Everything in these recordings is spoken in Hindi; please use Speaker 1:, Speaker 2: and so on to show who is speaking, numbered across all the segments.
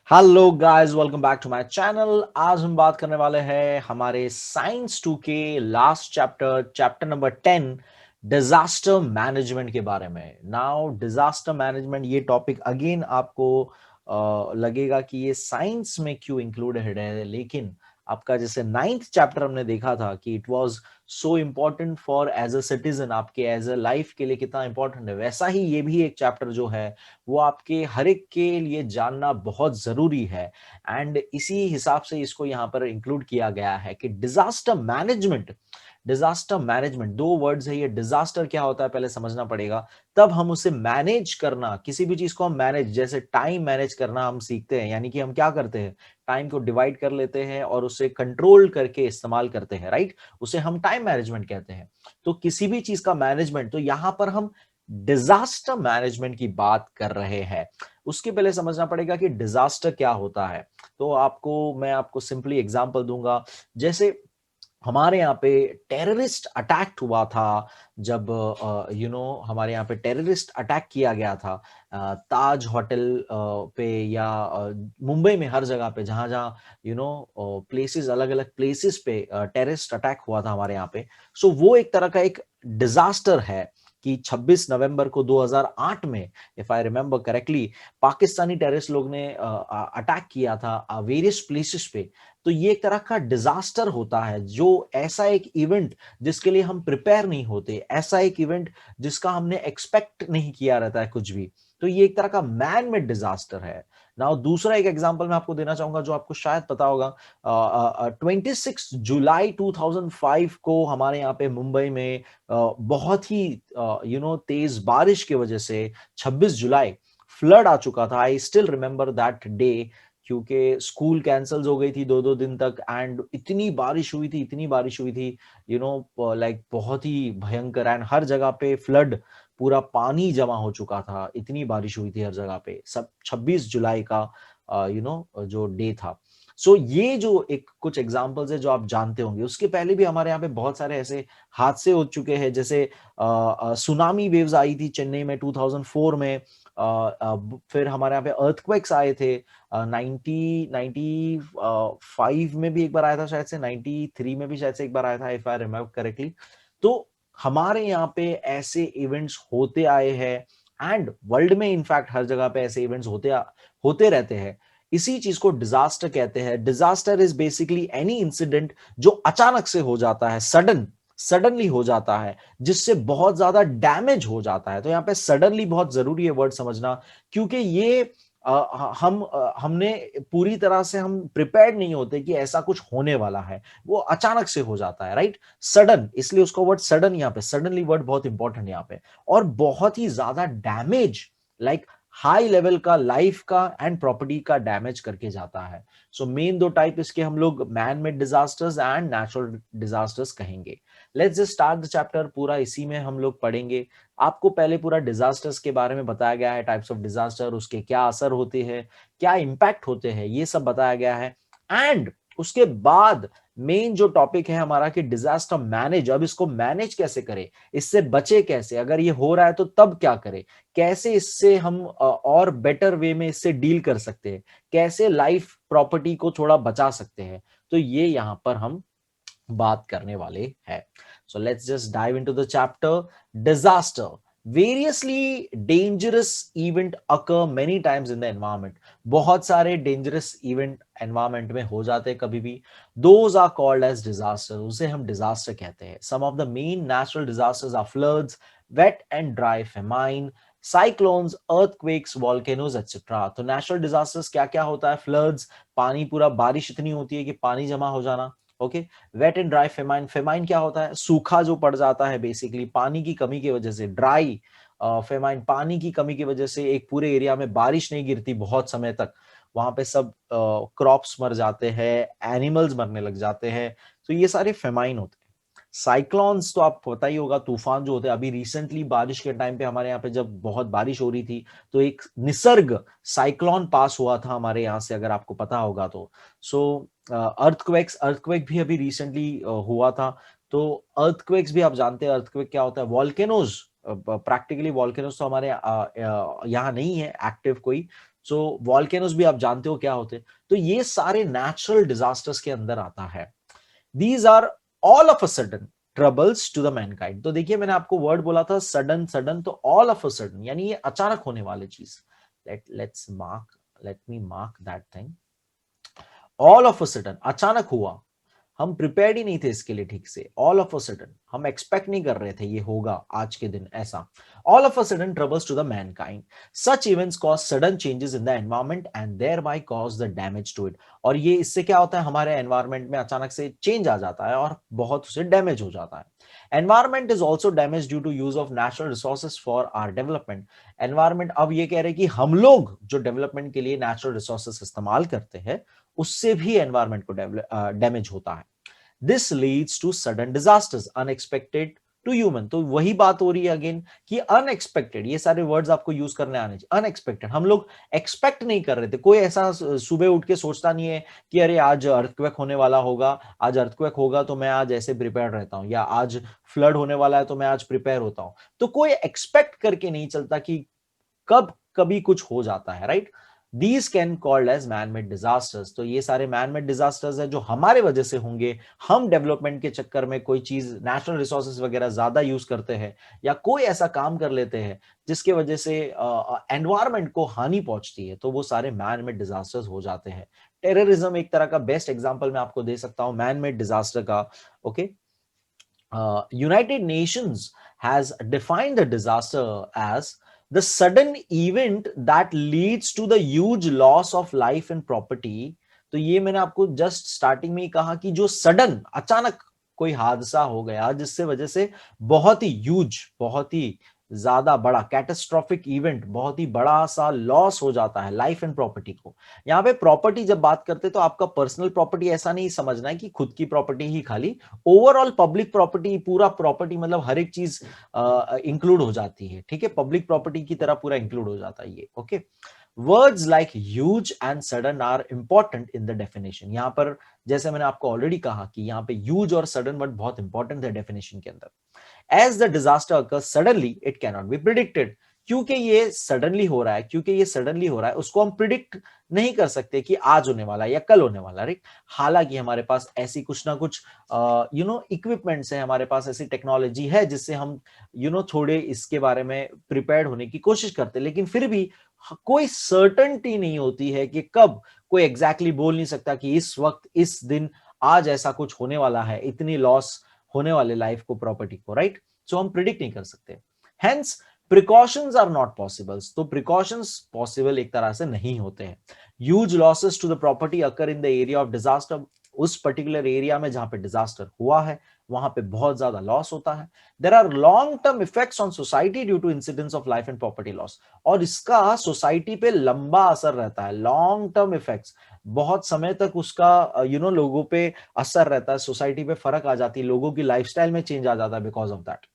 Speaker 1: Hello guys, welcome back to my channel. आज हम बात करने वाले हैं हमारे साइंस 2 के last chapter chapter number 10 disaster management के बारे में। नाउ डिजास्टर मैनेजमेंट ये टॉपिक अगेन आपको लगेगा कि ये साइंस में क्यों इंक्लूडेड है, लेकिन आपका जैसे नाइन्थ चैप्टर हमने देखा था कि it was so important for as a citizen, आपके एज अ लाइफ के लिए कितना इंपॉर्टेंट है, वैसा ही ये भी एक चैप्टर जो है वो आपके हर एक के लिए जानना बहुत जरूरी है। एंड इसी हिसाब से इसको यहाँ पर इंक्लूड किया गया है कि डिजास्टर मैनेजमेंट दो वर्ड्स है। ये डिजास्टर क्या होता है पहले समझना पड़ेगा, तब हम उसे मैनेज करना, किसी भी चीज को हम मैनेज, जैसे टाइम मैनेज करना हम सीखते हैं, यानी कि हम क्या करते हैं, टाइम को डिवाइड कर लेते हैं और उसे कंट्रोल करके इस्तेमाल करते हैं, राइट। उसे हम टाइम मैनेजमेंट कहते हैं। तो किसी भी चीज का मैनेजमेंट, तो यहां पर हम डिजास्टर मैनेजमेंट की बात कर रहे हैं। उसके पहले समझना पड़ेगा कि डिजास्टर क्या होता है। तो मैं आपको सिंपली एग्जांपल दूंगा। जैसे हमारे यहाँ पे टेररिस्ट अटैक हुआ था, जब हमारे यहाँ पे टेररिस्ट अटैक किया गया था ताज होटल पे, या मुंबई में हर जगह पे जहां जहां प्लेसेस, अलग अलग प्लेसेस पे टेररिस्ट अटैक हुआ था हमारे यहाँ पे। सो वो एक तरह का एक डिजास्टर है कि 26 नवंबर को 2008 में, if I remember correctly, Pakistani terrorist लोग ने अटैक किया था वेरियस प्लेसेस पे। तो ये एक तरह का डिजास्टर होता है, जो ऐसा एक इवेंट जिसके लिए हम प्रिपेयर नहीं होते, ऐसा एक इवेंट जिसका हमने एक्सपेक्ट नहीं किया रहता है कुछ भी। तो ये एक तरह का मैन मेड डिजास्टर है। नाउ दूसरा एक एग्जांपल मैं आपको देना चाहूंगा जो आपको शायद पता होगा। 26 जुलाई 2005 को हमारे यहाँ पे मुंबई में बहुत ही तेज बारिश की वजह से 26 जुलाई फ्लड आ चुका था। I still remember that day, क्योंकि स्कूल कैंसिल हो गई थी दो दो दिन तक, एंड इतनी बारिश हुई थी, इतनी बारिश हुई थी, लाइक बहुत ही भयंकर। एंड हर जगह पे फ्लड, पूरा पानी जमा हो चुका था, इतनी बारिश हुई थी हर जगह पे, सब 26 जुलाई का जो डे था। सो ये जो एक कुछ एग्जांपल्स है जो आप जानते होंगे। उसके पहले भी हमारे यहाँ पे बहुत सारे ऐसे हादसे हो चुके हैं, जैसे सुनामी वेव्स आई थी चेन्नई में 2004 में। फिर हमारे यहाँ पे अर्थक्वेक्स आए थे 1995 में भी एक बार आया था, शायद से 93 में भी शायद से एक बार आया था, इफ आई रिमेम्बर करेक्टली। तो हमारे यहाँ पे ऐसे इवेंट्स होते आए हैं, एंड वर्ल्ड में इनफैक्ट हर जगह पे ऐसे इवेंट्स होते रहते हैं। इसी चीज को डिजास्टर कहते हैं। Disaster is basically any incident जो अचानक से हो जाता है, सडनली हो जाता है, जिससे बहुत ज्यादा डैमेज हो जाता है। तो यहाँ पे सडनली बहुत जरूरी है वर्ड समझना, क्योंकि ये हमने पूरी तरह से हम प्रिपेयर्ड नहीं होते कि ऐसा कुछ होने वाला है, वो अचानक से हो जाता है, राइट। सडन, इसलिए उसको वर्ड सडन, यहाँ पे सडनली वर्ड बहुत इंपॉर्टेंट यहाँ पे। और बहुत ही ज्यादा डैमेज, लाइक हाई लेवल का लाइफ का एंड प्रॉपर्टी का डैमेज करके जाता है। सो मेन दो टाइप इसके हम लोग man made disasters and natural disasters कहेंगे। Let's just start the chapter, पूरा इसी में हम लोग पढ़ेंगे। आपको पहले पूरा डिजास्टर्स के बारे में बताया गया है, टाइप्स ऑफ डिजास्टर, उसके क्या असर होते हैं, क्या इंपैक्ट होते हैं, ये सब बताया गया है। एंड उसके बाद मेन जो टॉपिक है हमारा कि डिजास्टर मैनेज, अब इसको मैनेज कैसे करें, इससे बचे कैसे, अगर ये हो रहा है तो तब क्या करें, कैसे इससे हम और बेटर वे में इससे डील कर सकते हैं, कैसे लाइफ प्रॉपर्टी को थोड़ा बचा सकते हैं। तो ये यहां पर हम बात करने वाले हैं। So let's just dive into the chapter disaster. Variously dangerous event occur many times in the environment. बहुत सारे डेंजरस इवेंट एनवायरमेंट में हो जाते हैं कभी भी। Those are called as disaster, उसे हम डिजास्टर कहते हैं। Some of the main natural disasters are floods, wet and dry famine, cyclones, earthquakes, volcanoes etcetera. तो नेचुरल डिजास्टर्स क्या क्या होता है? फ्लड्स, पानी, पूरा बारिश इतनी होती है कि पानी जमा हो जाना। Okay. Wet and dry famine, famine क्या होता है? सूखा जो पड़ जाता है, बेसिकली पानी की कमी की वजह से। ड्राई फेमाइन, पानी की कमी की वजह से एक पूरे एरिया में बारिश नहीं गिरती बहुत समय तक, वहां पे सब क्रॉप्स मर जाते हैं, एनिमल्स मरने लग जाते हैं। तो ये सारे फेमाइन होते हैं। साइक्लोन्स तो आपको पता ही होगा, तूफान जो होते हैं। अभी रिसेंटली बारिश के टाइम पे हमारे यहाँ पे जब बहुत बारिश हो रही थी, तो एक निसर्ग साइक्लोन पास हुआ था हमारे यहाँ से, अगर आपको पता होगा तो। सो अर्थक्वेक भी अभी रिसेंटली हुआ था। तो अर्थक्वेक्स भी आप जानते हैं, अर्थक्वेक क्या होता है। वॉल्केनोज, प्रैक्टिकली वॉल्केनोज तो हमारे यहाँ नहीं है एक्टिव कोई। सो वॉल्केनोस भी आप जानते हो क्या होते हैं। तो ये सारे नेचुरल डिजास्टर्स के अंदर आता है। These are all of a sudden troubles to the mankind. तो देखिए मैंने आपको वर्ड बोला था सडन सडन, तो ऑल ऑफ अ सडन यानी ये अचानक होने वाली चीज। Let me mark that thing. All of a sudden अचानक हुआ, हम प्रिपेयर्ड ही नहीं थे इसके लिए ठीक से। ऑल ऑफ अ सडन हम एक्सपेक्ट नहीं कर रहे थे ये होगा आज के दिन ऐसा। All of a sudden troubles to the mankind, such events cause sudden changes in the environment and thereby cause the damage to it. और ये इससे क्या होता है, हमारे एनवायरनमेंट में अचानक से चेंज आ जाता है और बहुत उसे डैमेज हो जाता है। Environment is also damage due to use of natural resources for our development. Environment अब ये कह रहे हैं कि हम लोग जो डेवलपमेंट के लिए नेचुरल रिसोर्सेज इस्तेमाल करते हैं उससे भी एनवायरनमेंट को डैमेज होता है। This leads to sudden disasters unexpected to human. तो वही बात हो रही है अगेन कि अनएक्सपेक्टेड, ये सारे वर्ड्स आपको यूज करने आने चाहिए। अनएक्सपेक्टेड, हम लोग एक्सपेक्ट नहीं कर रहे थे। कोई ऐसा सुबह उठ के सोचता नहीं है कि अरे आज अर्थक्वेक होने वाला होगा, आज अर्थक्वेक होगा तो मैं आज ऐसे प्रिपेयर रहता हूं, या आज फ्लड होने वाला है तो मैं आज प्रिपेयर होता हूं। तो कोई एक्सपेक्ट करके नहीं चलता कि कब कभी कुछ हो जाता है, right. These can called as man made disasters. तो ये सारे मैन मेड डिजास्टर्स है जो हमारे वजह से होंगे। हम डेवलपमेंट के चक्कर में कोई चीज नेचुरल रिसोर्सेज वगैरह ज्यादा यूज करते हैं या कोई ऐसा काम कर लेते हैं जिसके वजह से एनवायरमेंट को हानि पहुंचती है, तो वो सारे मैन मेड डिजास्टर्स हो जाते हैं। टेररिज्म एक तरह का बेस्ट एग्जाम्पल मैं आपको दे सकता हूं मैन मेड डिजास्टर का। Okay, United Nations has defined the disaster as the sudden event that leads to the huge loss of life and property। तो ये मैंने आपको जस्ट स्टार्टिंग में ही कहा कि जो सडन अचानक कोई हादसा हो गया जिससे वजह से बहुत ही ह्यूज, बहुत ही ज्यादा बड़ा कैटास्ट्रॉफिक इवेंट, बहुत ही बड़ा सा लॉस हो जाता है लाइफ एंड प्रॉपर्टी को। यहाँ पे प्रॉपर्टी जब बात करते हैं तो आपका पर्सनल प्रॉपर्टी ऐसा नहीं समझना है कि खुद की प्रॉपर्टी ही खाली, ओवरऑल पब्लिक प्रॉपर्टी, पूरा प्रॉपर्टी मतलब हर एक चीज इंक्लूड हो जाती है, ठीक है। पब्लिक प्रॉपर्टी की तरह पूरा इंक्लूड हो जाता है ये। Okay, words like huge and sudden are important in the definition. यहां पर जैसे मैंने आपको ऑलरेडी कहा कि यहाँ पे ह्यूज और सडन वर्ड बहुत इंपॉर्टेंट है डेफिनेशन के अंदर। As the disaster occurs suddenly, it cannot be predicted। क्योंकि ये सडनली हो रहा है, क्योंकि ये सडनली हो रहा है, उसको हम प्रिडिक्ट नहीं कर सकते कि आज होने वाला है या कल होने वाला है, राइट। हालांकि हमारे पास ऐसी कुछ ना कुछ इक्विपमेंट्स है, हमारे पास ऐसी टेक्नोलॉजी है जिससे हम थोड़े इसके बारे में प्रिपेयर्ड होने की कोशिश करते हैं, लेकिन फिर भी कोई सर्टेनिटी नहीं होती है कि कब, कोई एग्जैक्टली बोल नहीं सकता कि इस वक्त इस दिन आज ऐसा कुछ होने वाला है, इतनी लॉस होने वाले लाइफ को, प्रॉपर्टी को, राइट। सो हम प्रिडिक्ट नहीं कर सकते। Hence precautions are not possibles. तो प्रिकॉशंस पॉसिबल एक तरह से नहीं होते हैं। Huge losses to the property occur in the area of disaster. उस पर्टिकुलर एरिया में जहां पे डिजास्टर हुआ है वहां पे बहुत ज्यादा लॉस होता है। There are long term effects on society due to incidents of life and property loss. और इसका सोसाइटी पे लंबा असर रहता है, लॉन्ग टर्म इफेक्ट्स, बहुत समय तक उसका लोगों पे असर रहता है, सोसाइटी पे फर्क आ जाती है, लोगों की लाइफस्टाइल में चेंज आ जाता है because of that.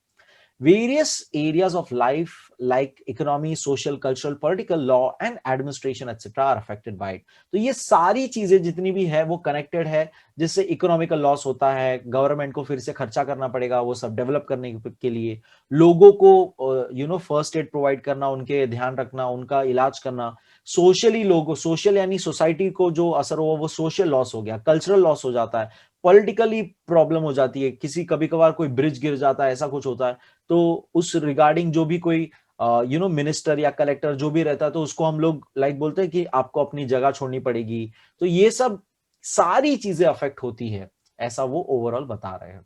Speaker 1: Various areas of life like economy, social, cultural, political, law and administration etc are affected by it। तो ये सारी चीजें जितनी भी है वो कनेक्टेड है, जिससे इकोनॉमिकल लॉस होता है, गवर्नमेंट को फिर से खर्चा करना पड़ेगा वो सब डेवलप करने के लिए, लोगों को फर्स्ट एड प्रोवाइड करना, उनके ध्यान रखना, उनका इलाज करना। सोशली लोगों, सोशल यानी सोसाइटी को जो असर हुआ वो सोशल लॉस हो गया, कल्चरल लॉस हो जाता है, पॉलिटिकली प्रॉब्लम हो जाती है, किसी कभी कभार कोई ब्रिज गिर जाता है, ऐसा कुछ होता है, तो उस रिगार्डिंग जो भी कोई मिनिस्टर या कलेक्टर जो भी रहता है तो उसको हम लोग लाइक बोलते हैं कि आपको अपनी जगह छोड़नी पड़ेगी। तो ये सब सारी चीजें अफेक्ट होती है, ऐसा वो ओवरऑल बता रहे हैं।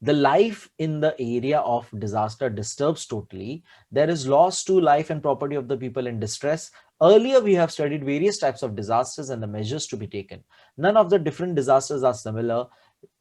Speaker 1: The life in the area of disaster disturbs totally. There is loss to life and property of the people in distress. Earlier, we have studied various types of disasters and the measures to be taken. None of the different disasters are similar.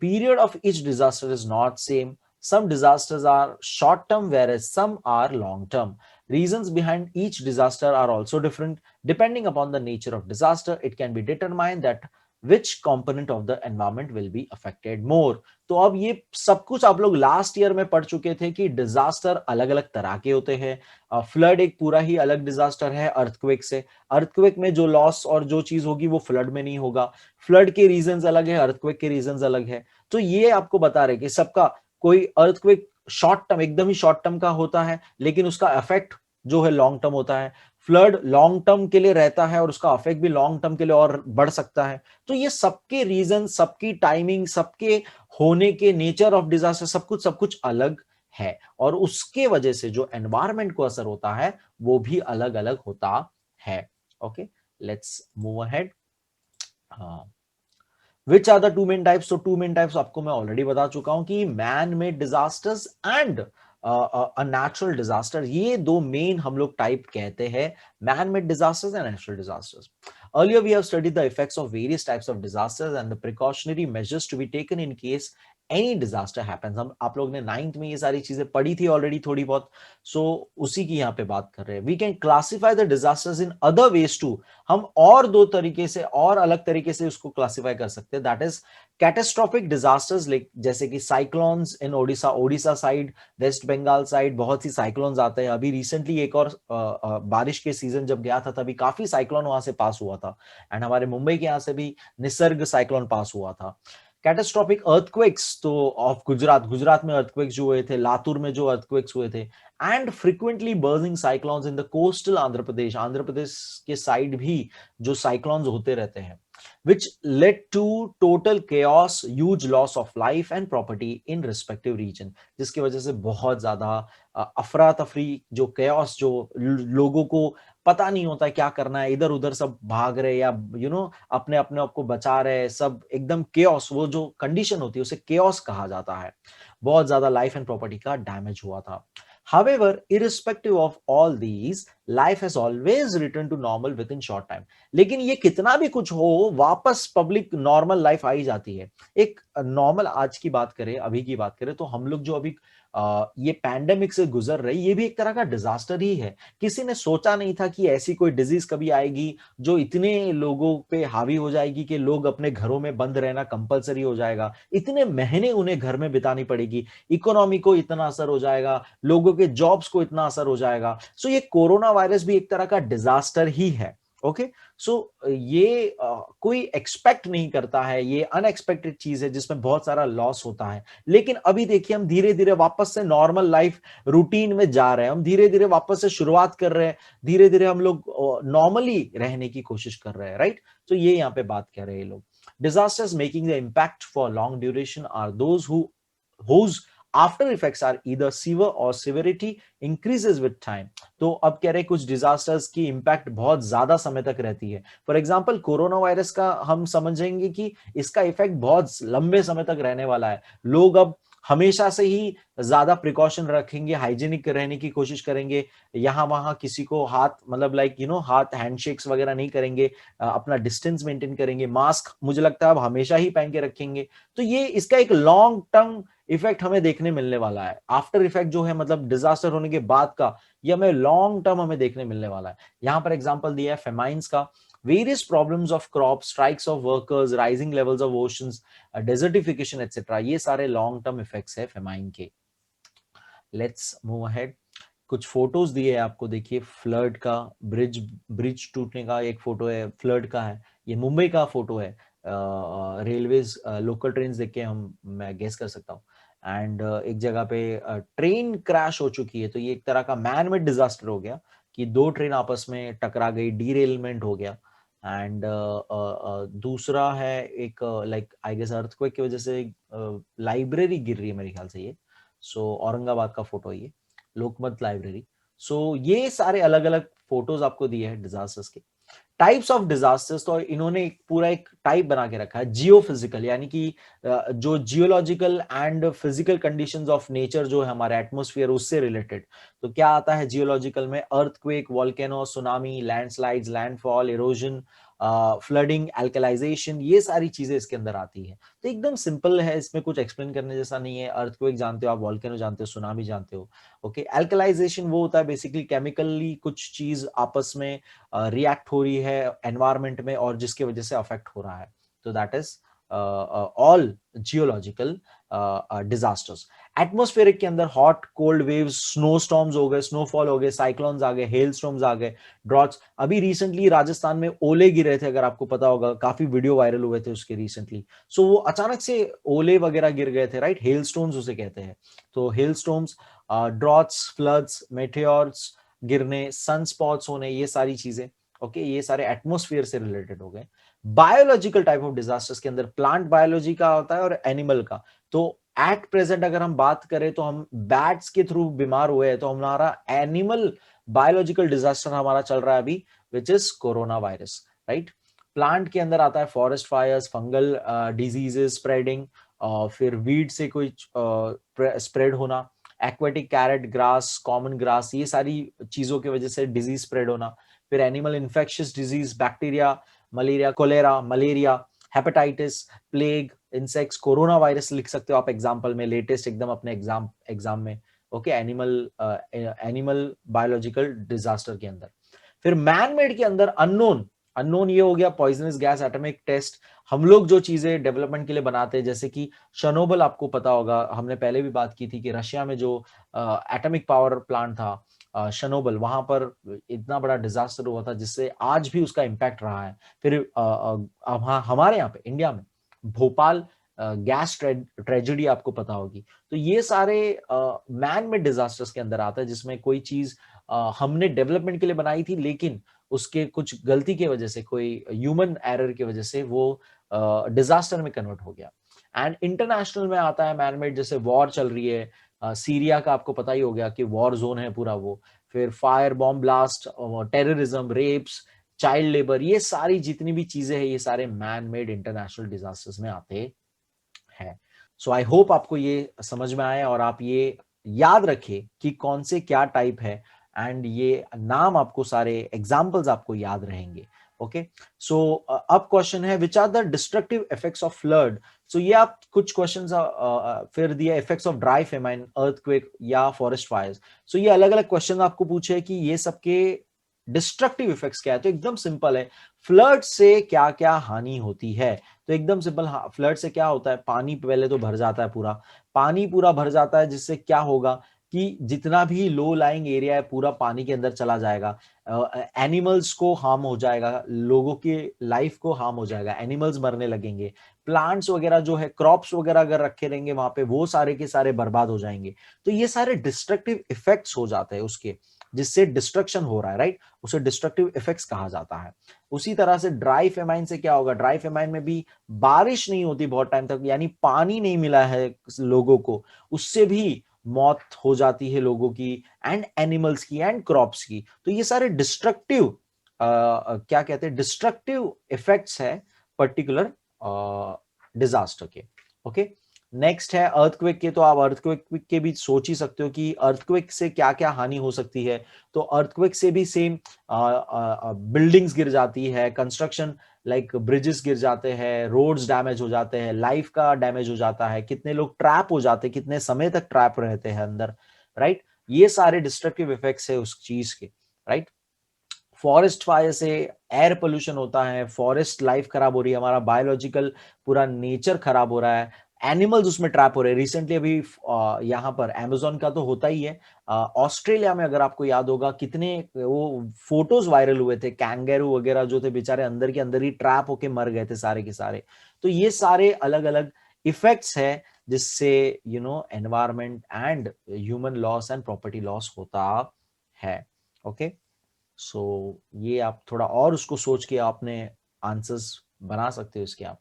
Speaker 1: Period of each disaster is not same. Some disasters are short term, whereas some are long term. Reasons behind each disaster are also different. Depending upon the nature of disaster, it can be determined that which component of the environment will be affected more। तो अब ये सब कुछ आप लोग लास्ट ईयर में पढ़ चुके थे कि डिजास्टर अलग अलग तरह के होते हैं। फ्लड एक पूरा ही अलग डिजास्टर है अर्थक्वेक से। अर्थक्वेक में जो लॉस और जो चीज होगी वो फ्लड में नहीं होगा। फ्लड के रीजंस अलग है, अर्थक्वेक के रीजंस अलग है। तो ये आपको बता रहे कि सबका, कोई अर्थक्वेक शॉर्ट टर्म, एकदम ही शॉर्ट टर्म का होता है, लेकिन उसका इफेक्ट जो है लॉन्ग टर्म होता है। फ्लड लॉन्ग टर्म के लिए रहता है और उसका इफेक्ट भी लॉन्ग टर्म के लिए और बढ़ सकता है। तो ये सबके रीजन, सबकी टाइमिंग, सबके होने के नेचर ऑफ डिजास्टर, सब कुछ अलग है और उसके वजह से जो एनवायरमेंट को असर होता है वो भी अलग अलग होता है। Okay, let's move ahead. हाँ, which are the two main types? तो टू मेन टाइप्स आपको मैं ऑलरेडी बता चुका हूं कि man made disasters and natural disaster, ये दो मेन हम लोग टाइप कहते हैं, man made disasters and natural disasters. Earlier we have studied the effects of various types of disasters and the precautionary measures to be taken in case any disaster happens। हम आप लोग ने 9th में ये सारी चीजें पढ़ी थी ऑलरेडी थोड़ी बहुत, सो उसी की यहाँ पे बात कर रहे हैं। We can classify the disasters in other ways two, हम और दो तरीके से और अलग तरीके से उसको क्लासिफाई कर सकते हैं, दैट इज कैटेस्ट्रोफिक डिजास्टर्स, जैसे कि cyclones in Odisha, Odisha side, West Bengal side बहुत सी साइक्लोन्स आते हैं। अभी रिसेंटली एक और बारिश के सीजन जब गया था तभी काफी साइक्लोन वहां से पास हुआ था, एंड हमारे मुंबई के यहाँ से भी निसर्ग साइक्लोन पास हुआ था। कैटेस्ट्रॉफिक अर्थक्वेक्स तो ऑफ गुजरात, गुजरात में अर्थक्वेक्स जो हुए थे, लातूर में जो अर्थक्वेक्स हुए थे, and frequently burning cyclones in the coastal Andhra Pradesh, Andhra Pradesh के साइड भी जो साइक्लोन्स होते रहते हैं, which led to total chaos, huge loss of life and property in respective region, जिसकी वजह से बहुत ज्यादा अफरा तफरी, जो chaos, जो लोगों को पता नहीं होता है क्या करना है, इधर उधर सब भाग रहे या अपने अपने आप को बचा रहे, सब एकदम chaos, वो जो कंडीशन होती है उसे chaos कहा जाता है। बहुत ज्यादा लाइफ एंड प्रॉपर्टी का डैमेज हुआ था। However, irrespective of all these, life has always returned to normal within short time। लेकिन ये कितना भी कुछ हो, वापस पब्लिक नॉर्मल लाइफ आ ही जाती है। एक नॉर्मल आज की बात करें, अभी की बात करें, तो हम लोग जो अभी ये पैंडेमिक से गुजर रहे, ये भी एक तरह का डिजास्टर ही है। किसी ने सोचा नहीं था कि ऐसी कोई डिजीज कभी आएगी जो इतने लोगों पे हावी हो जाएगी कि लोग अपने घरों में बंद रहना कंपलसरी हो जाएगा, इतने महीने उन्हें घर में बितानी पड़ेगी, इकोनॉमी को इतना असर हो जाएगा, लोगों के जॉब्स को इतना असर हो जाएगा। सो ये कोरोना वायरस भी एक तरह का डिजास्टर ही है। ओके, सो ये कोई एक्सपेक्ट नहीं करता है, ये अनएक्सपेक्टेड चीज है जिसमें बहुत सारा लॉस होता है। लेकिन अभी देखिए हम धीरे धीरे वापस से नॉर्मल लाइफ रूटीन में जा रहे हैं, हम धीरे धीरे वापस से शुरुआत कर रहे हैं, धीरे धीरे हम लोग नॉर्मली रहने की कोशिश कर रहे हैं, राइट। तो ये यहाँ पे बात कर रहे हैं लोग। Disasters making the impact for long duration are those whose after effects are either severe or severity increases with time। तो अब कह रहे हैं कुछ डिजास्टर्स की इंपैक्ट बहुत ज्यादा समय तक रहती है। फॉर एग्जांपल कोरोना वायरस का हम समझेंगे कि इसका इफेक्ट बहुत लंबे समय तक रहने वाला है। लोग अब हमेशा से ही ज्यादा प्रिकॉशन रखेंगे, हाइजीनिक रहने की कोशिश करेंगे, यहाँ वहां किसी को हाथ मतलब हाथ हैंडशेक्स वगैरह नहीं करेंगे, अपना डिस्टेंस मेंटेन करेंगे, मास्क मुझे लगता है अब हमेशा ही पहन के रखेंगे। तो ये इसका एक लॉन्ग टर्म इफेक्ट हमें देखने मिलने वाला है। आफ्टर इफेक्ट जो है मतलब डिजास्टर होने के बाद का, ये हमें लॉन्ग टर्म हमें देखने मिलने वाला है। यहाँ पर एग्जांपल दिया है फेमाइंस का, various problems of crop, strikes of workers, rising levels of oceans, desertification etcetera, ये सारे लॉन्ग टर्म इफेक्ट्स है फेमाइन के। Let's move ahead. कुछ फोटोज दिए हैं आपको, देखिए फ्लड का, ब्रिज ब्रिज टूटने का एक फोटो है, फ्लड का है, ये मुंबई का फोटो है। रेलवेज लोकल ट्रेन देख के हम मैं गेस कर सकता हूँ। एंड एक जगह पे ट्रेन क्रैश हो चुकी है, तो ये एक तरह का मैन मेड डिजास्टर हो गया कि दो ट्रेन आपस में टकरा गई, डीरेलमेंट हो गया। एंड दूसरा है एक लाइक आई गेस अर्थक्वेक की वजह से लाइब्रेरी गिर रही है मेरे ख्याल से ये। सो औरंगाबाद का फोटो है ये, लोकमत लाइब्रेरी। सो ये सारे अलग अलग फोटोज आपको दिए हैं डिजास्टर्स के। टाइप्स ऑफ डिजास्टर्स, तो इन्होंने पूरा एक टाइप बना के रखा है, जियोफिजिकल, यानी कि जो geological and physical conditions of nature जो है हमारे एटमॉस्फेयर उससे रिलेटेड। तो क्या आता है जियोलॉजिकल में? Earthquake, volcano, tsunami, landslides, landfall, erosion, flooding, alkalisation, ये सारी चीजें इसके अंदर आती है। तो एकदम सिंपल है, इसमें कुछ एक्सप्लेन करने जैसा नहीं है। अर्थक्वेक जानते हो आप, वोल्केनो जानते हो, सुनामी जानते हो। ओके, एल्कलाइजेशन वो होता है बेसिकली केमिकली कुछ चीज आपस में रिएक्ट हो रही है एनवायरमेंट में और जिसकी वजह से अफेक्ट हो रहा है। तो that is all geological disasters. Atmospheric के अंदर hot cold waves, snow storms हो गए, स्नोफॉल हो गए, साइक्लोन्स आ गए, हेल स्टॉर्म्स आ गए, ड्रॉट्स। अभी रिसेंटली राजस्थान में ओले गिरे थे, अगर आपको पता होगा, काफी वीडियो वायरल हुए थे उसके रिसेंटली। सो वो अचानक से ओले वगैरह गिर गए थे, राइट, हेल स्टोन्स उसे कहते हैं। तो हेल स्टॉर्म्स, ड्रॉट्स, फ्लड्स, मेटेओर्स, गिरने, सन स्पॉट्स होने, ये सारी चीजें, ओके, ये सारे एटमोस्फियर से रिलेटेड हो गए। बायोलॉजिकल टाइप ऑफ डिजास्टर्स के अंदर प्लांट बायोलॉजी का होता है और एनिमल का। तो एट प्रेजेंट अगर हम बात करें तो हम बैट्स के थ्रू बीमार हुए हैं, तो हमारा एनिमल बायोलॉजिकल डिजास्टर हमारा चल रहा है अभी, which is corona virus, right. Plant के अंदर आता है forest fires, fungal diseases spreading, फिर वीड से कोई स्प्रेड होना, aquatic carrot grass, common grass, ये सारी चीजों की वजह से डिजीज स्प्रेड होना। फिर animal infectious disease, bacteria, malaria, cholera, malaria, hepatitis, plague, insects, corona virus लिख सकते हो आप एग्जाम्पल में, लेटेस्ट एकदम अपने एग्जाम में, ओके, एनिमल बायोलॉजिकल डिजास्टर के अंदर। फिर मैन मेड के अंदर अननोन, अननोन ये हो गया पॉइजनस गैस, एटॉमिक टेस्ट, हम लोग जो चीजें डेवलपमेंट के लिए बनाते हैं, जैसे कि शर्नोबिल, आपको पता होगा, हमने पहले भी बात की थी कि रशिया में जो एटॉमिक पावर प्लांट था शर्नोबिल, वहां पर इतना बड़ा डिजास्टर हुआ था जिससे आज भी उसका इंपैक्ट रहा है। फिर हमारे यहाँ पे इंडिया में भोपाल गैस ट्रेजेडी आपको पता होगी। तो ये सारे मैन मेड डिजास्टर्स के अंदर आता है, जिसमें कोई चीज हमने डेवलपमेंट के लिए बनाई थी, लेकिन उसके कुछ गलती की वजह से, कोई ह्यूमन एरर की वजह से वो डिजास्टर में कन्वर्ट हो गया। एंड इंटरनेशनल में आता है मैनमेड, जैसे वॉर चल रही है, सीरिया का आपको पता ही हो गया कि वॉर जोन है पूरा वो। फिर fire bomb blast, terrorism, rapes, child labour, ये सारी जितनी भी चीजें हैं, ये सारे मैन मेड इंटरनेशनल डिजास्टर्स में आते हैं। सो आई होप आपको ये समझ में आए और आप ये याद रखें कि कौन से क्या टाइप है, एंड ये नाम आपको सारे एग्जाम्पल्स आपको याद रहेंगे। ओके, सो अब क्वेश्चन है which are the destructive effects of flood. So ये आप कुछ क्वेश्चंस फिर दिया, effects of dry famine, earthquake या फॉरेस्ट फायर्स। सो ये अलग अलग क्वेश्चन आपको पूछे कि ये सबके डिस्ट्रक्टिव इफेक्ट्स क्या है। तो एकदम सिंपल है, फ्लड से क्या क्या हानि होती है। तो एकदम सिंपल, फ्लड से क्या होता है, पानी पहले तो भर जाता है, पूरा पानी पूरा भर जाता है, जिससे क्या होगा कि जितना भी लो लाइंग एरिया है पूरा पानी के अंदर चला जाएगा, एनिमल्स को हार्म हो जाएगा, लोगों की लाइफ को हार्म हो जाएगा, एनिमल्स मरने लगेंगे, प्लांट्स वगैरह जो है, क्रॉप्स वगैरह अगर रखे रहेंगे वहां पे, वो सारे के सारे बर्बाद हो जाएंगे। तो ये सारे डिस्ट्रक्टिव इफेक्ट्स हो जाते हैं उसके, जिससे डिस्ट्रक्शन हो रहा है, राइट, उसे डिस्ट्रक्टिव इफेक्ट्स कहा जाता है। उसी तरह से ड्राई फेमाइन से क्या होगा, ड्राई फेमाइन में भी बारिश नहीं होती बहुत टाइम तक, यानी पानी नहीं मिला है लोगों को, उससे भी मौत हो जाती है लोगों की, एंड एनिमल्स की, एंड क्रॉप्स की। तो ये सारे डिस्ट्रक्टिव क्या कहते हैं, डिस्ट्रक्टिव इफेक्ट्स है पर्टिकुलर डिजास्टर के। ओके, नेक्स्ट है अर्थक्वेक के। तो आप अर्थक्वेक के भी सोच ही सकते हो कि अर्थक्वेक से क्या क्या हानि हो सकती है। तो अर्थक्वेक से भी सेम, बिल्डिंग्स गिर जाती है, कंस्ट्रक्शन लाइक ब्रिजेस गिर जाते हैं, रोड्स डैमेज हो जाते हैं, लाइफ का डैमेज हो जाता है, कितने लोग ट्रैप हो जाते हैं, कितने समय तक ट्रैप रहते हैं अंदर, राइट। ये सारे डिस्ट्रक्टिव इफेक्ट्स है उस चीज के, राइट। फॉरेस्ट फायर से एयर पोल्यूशन होता है, फॉरेस्ट लाइफ खराब हो रही है, हमारा बायोलॉजिकल पूरा नेचर खराब हो रहा है, एनिमल्स उसमें ट्रैप हो रहे हैं। रिसेंटली अभी यहाँ पर अमेज़न का तो होता ही है, ऑस्ट्रेलिया में अगर आपको याद होगा कितने वो फोटोज वायरल हुए थे, कैंगेरू वगैरह जो थे बेचारे अंदर के अंदर ही ट्रैप होके मर गए थे सारे के सारे। तो ये सारे अलग अलग इफेक्ट्स है जिससे environment and human loss and property loss होता है। ओके, सो ये आप थोड़ा और उसको सोच के आपने आंसर्स बना सकते हो इसके आप।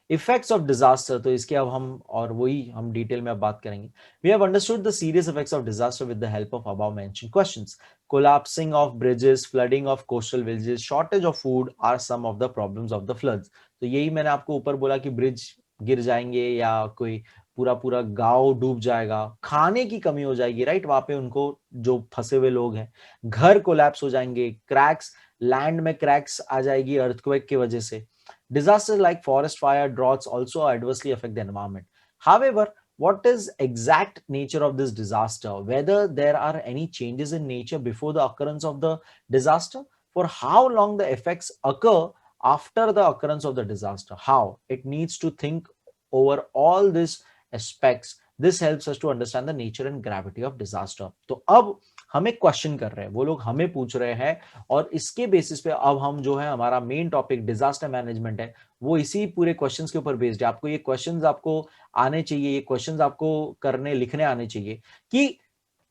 Speaker 1: इफेक्ट्स ऑफ डिजास्टर, तो इसके अब हम और वही हम डिटेल में अब बात करेंगे। We have understood the serious effects of disaster with the help of above mentioned questions. Collapsing of bridges, flooding of coastal villages, shortage of food are some of the problems of the floods. तो यही मैंने आपको ऊपर बोला कि ब्रिज गिर जाएंगे या कोई पूरा पूरा गांव डूब जाएगा, खाने की कमी हो जाएगी, राइट, वहां पे उनको जो फंसे हुए लोग हैं, घर कोलैप्स हो जाएंगे, क्रैक्स, लैंड में क्रैक्स आ जाएगी अर्थक्वेक की वजह से। Disasters like forest fire, droughts also adversely affect the environment. However, what is exact nature of this disaster? Whether there are any changes in nature before the occurrence of the disaster? For how long the effects occur after the occurrence of the disaster? How? It needs to think over all these aspects. This helps us to understand the nature and gravity of disaster. तो अब हमें क्वेश्चन कर रहे हैं वो लोग, हमें पूछ रहे हैं, और इसके बेसिस पे अब हम जो है हमारा मेन टॉपिक डिजास्टर मैनेजमेंट है, वो इसी पूरे क्वेश्चंस के ऊपर बेस्ड है। आपको ये क्वेश्चंस आपको आने चाहिए, ये क्वेश्चंस आपको करने लिखने आने चाहिए कि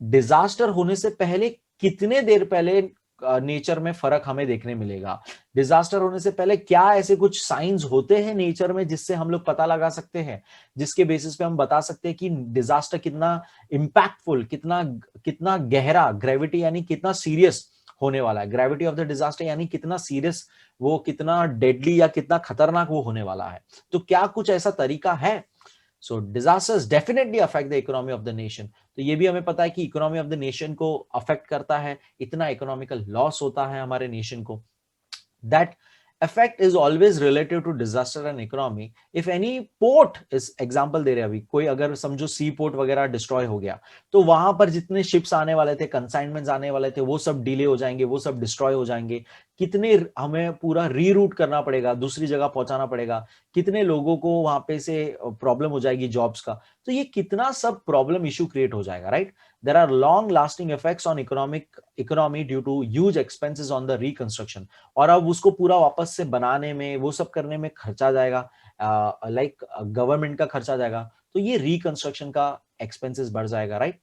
Speaker 1: डिजास्टर होने से पहले कितने देर पहले नेचर में फर्क हमें देखने मिलेगा, डिजास्टर होने से पहले क्या ऐसे कुछ साइंस होते हैं नेचर में जिससे हम लोग पता लगा सकते हैं, जिसके बेसिस पे हम बता सकते हैं कि डिजास्टर कितना इम्पैक्टफुल, कितना कितना गहरा, ग्रेविटी यानी कितना सीरियस होने वाला है, ग्रेविटी ऑफ द डिजास्टर यानी कितना सीरियस, वो कितना डेडली या कितना खतरनाक वो होने वाला है। तो क्या कुछ ऐसा तरीका है? So disasters definitely affect the economy of the nation. तो ये भी हमें पता है कि इकोनॉमी ऑफ द नेशन को अफेक्ट करता है, इतना इकोनॉमिकल लॉस होता है हमारे नेशन को। That effect is always relative to disaster and economy. If any port is example दे रहे हैं अभी, कोई अगर समझो सी पोर्ट वगैरह डिस्ट्रॉय हो गया, तो वहां पर जितने शिप्स आने वाले थे, कंसाइनमेंट्स आने वाले थे, वो सब डिले हो जाएंगे, वो सब डिस्ट्रॉय हो जाएंगे। कितने हमें पूरा रीरूट करना पड़ेगा, दूसरी जगह पहुंचाना पड़ेगा, कितने लोगों को वहां पे से प्रॉब्लम हो जाएगी जॉब्स का। तो ये कितना सब प्रॉब्लम इशू क्रिएट हो जाएगा, right? There are long lasting effects on economy due to huge expenses on the reconstruction. और अब उसको पूरा वापस से बनाने में, वो सब करने में खर्चा जाएगा, लाइक गवर्नमेंट का खर्चा जाएगा, तो ये रिकंस्ट्रक्शन का एक्सपेंसेस बढ़ जाएगा, right?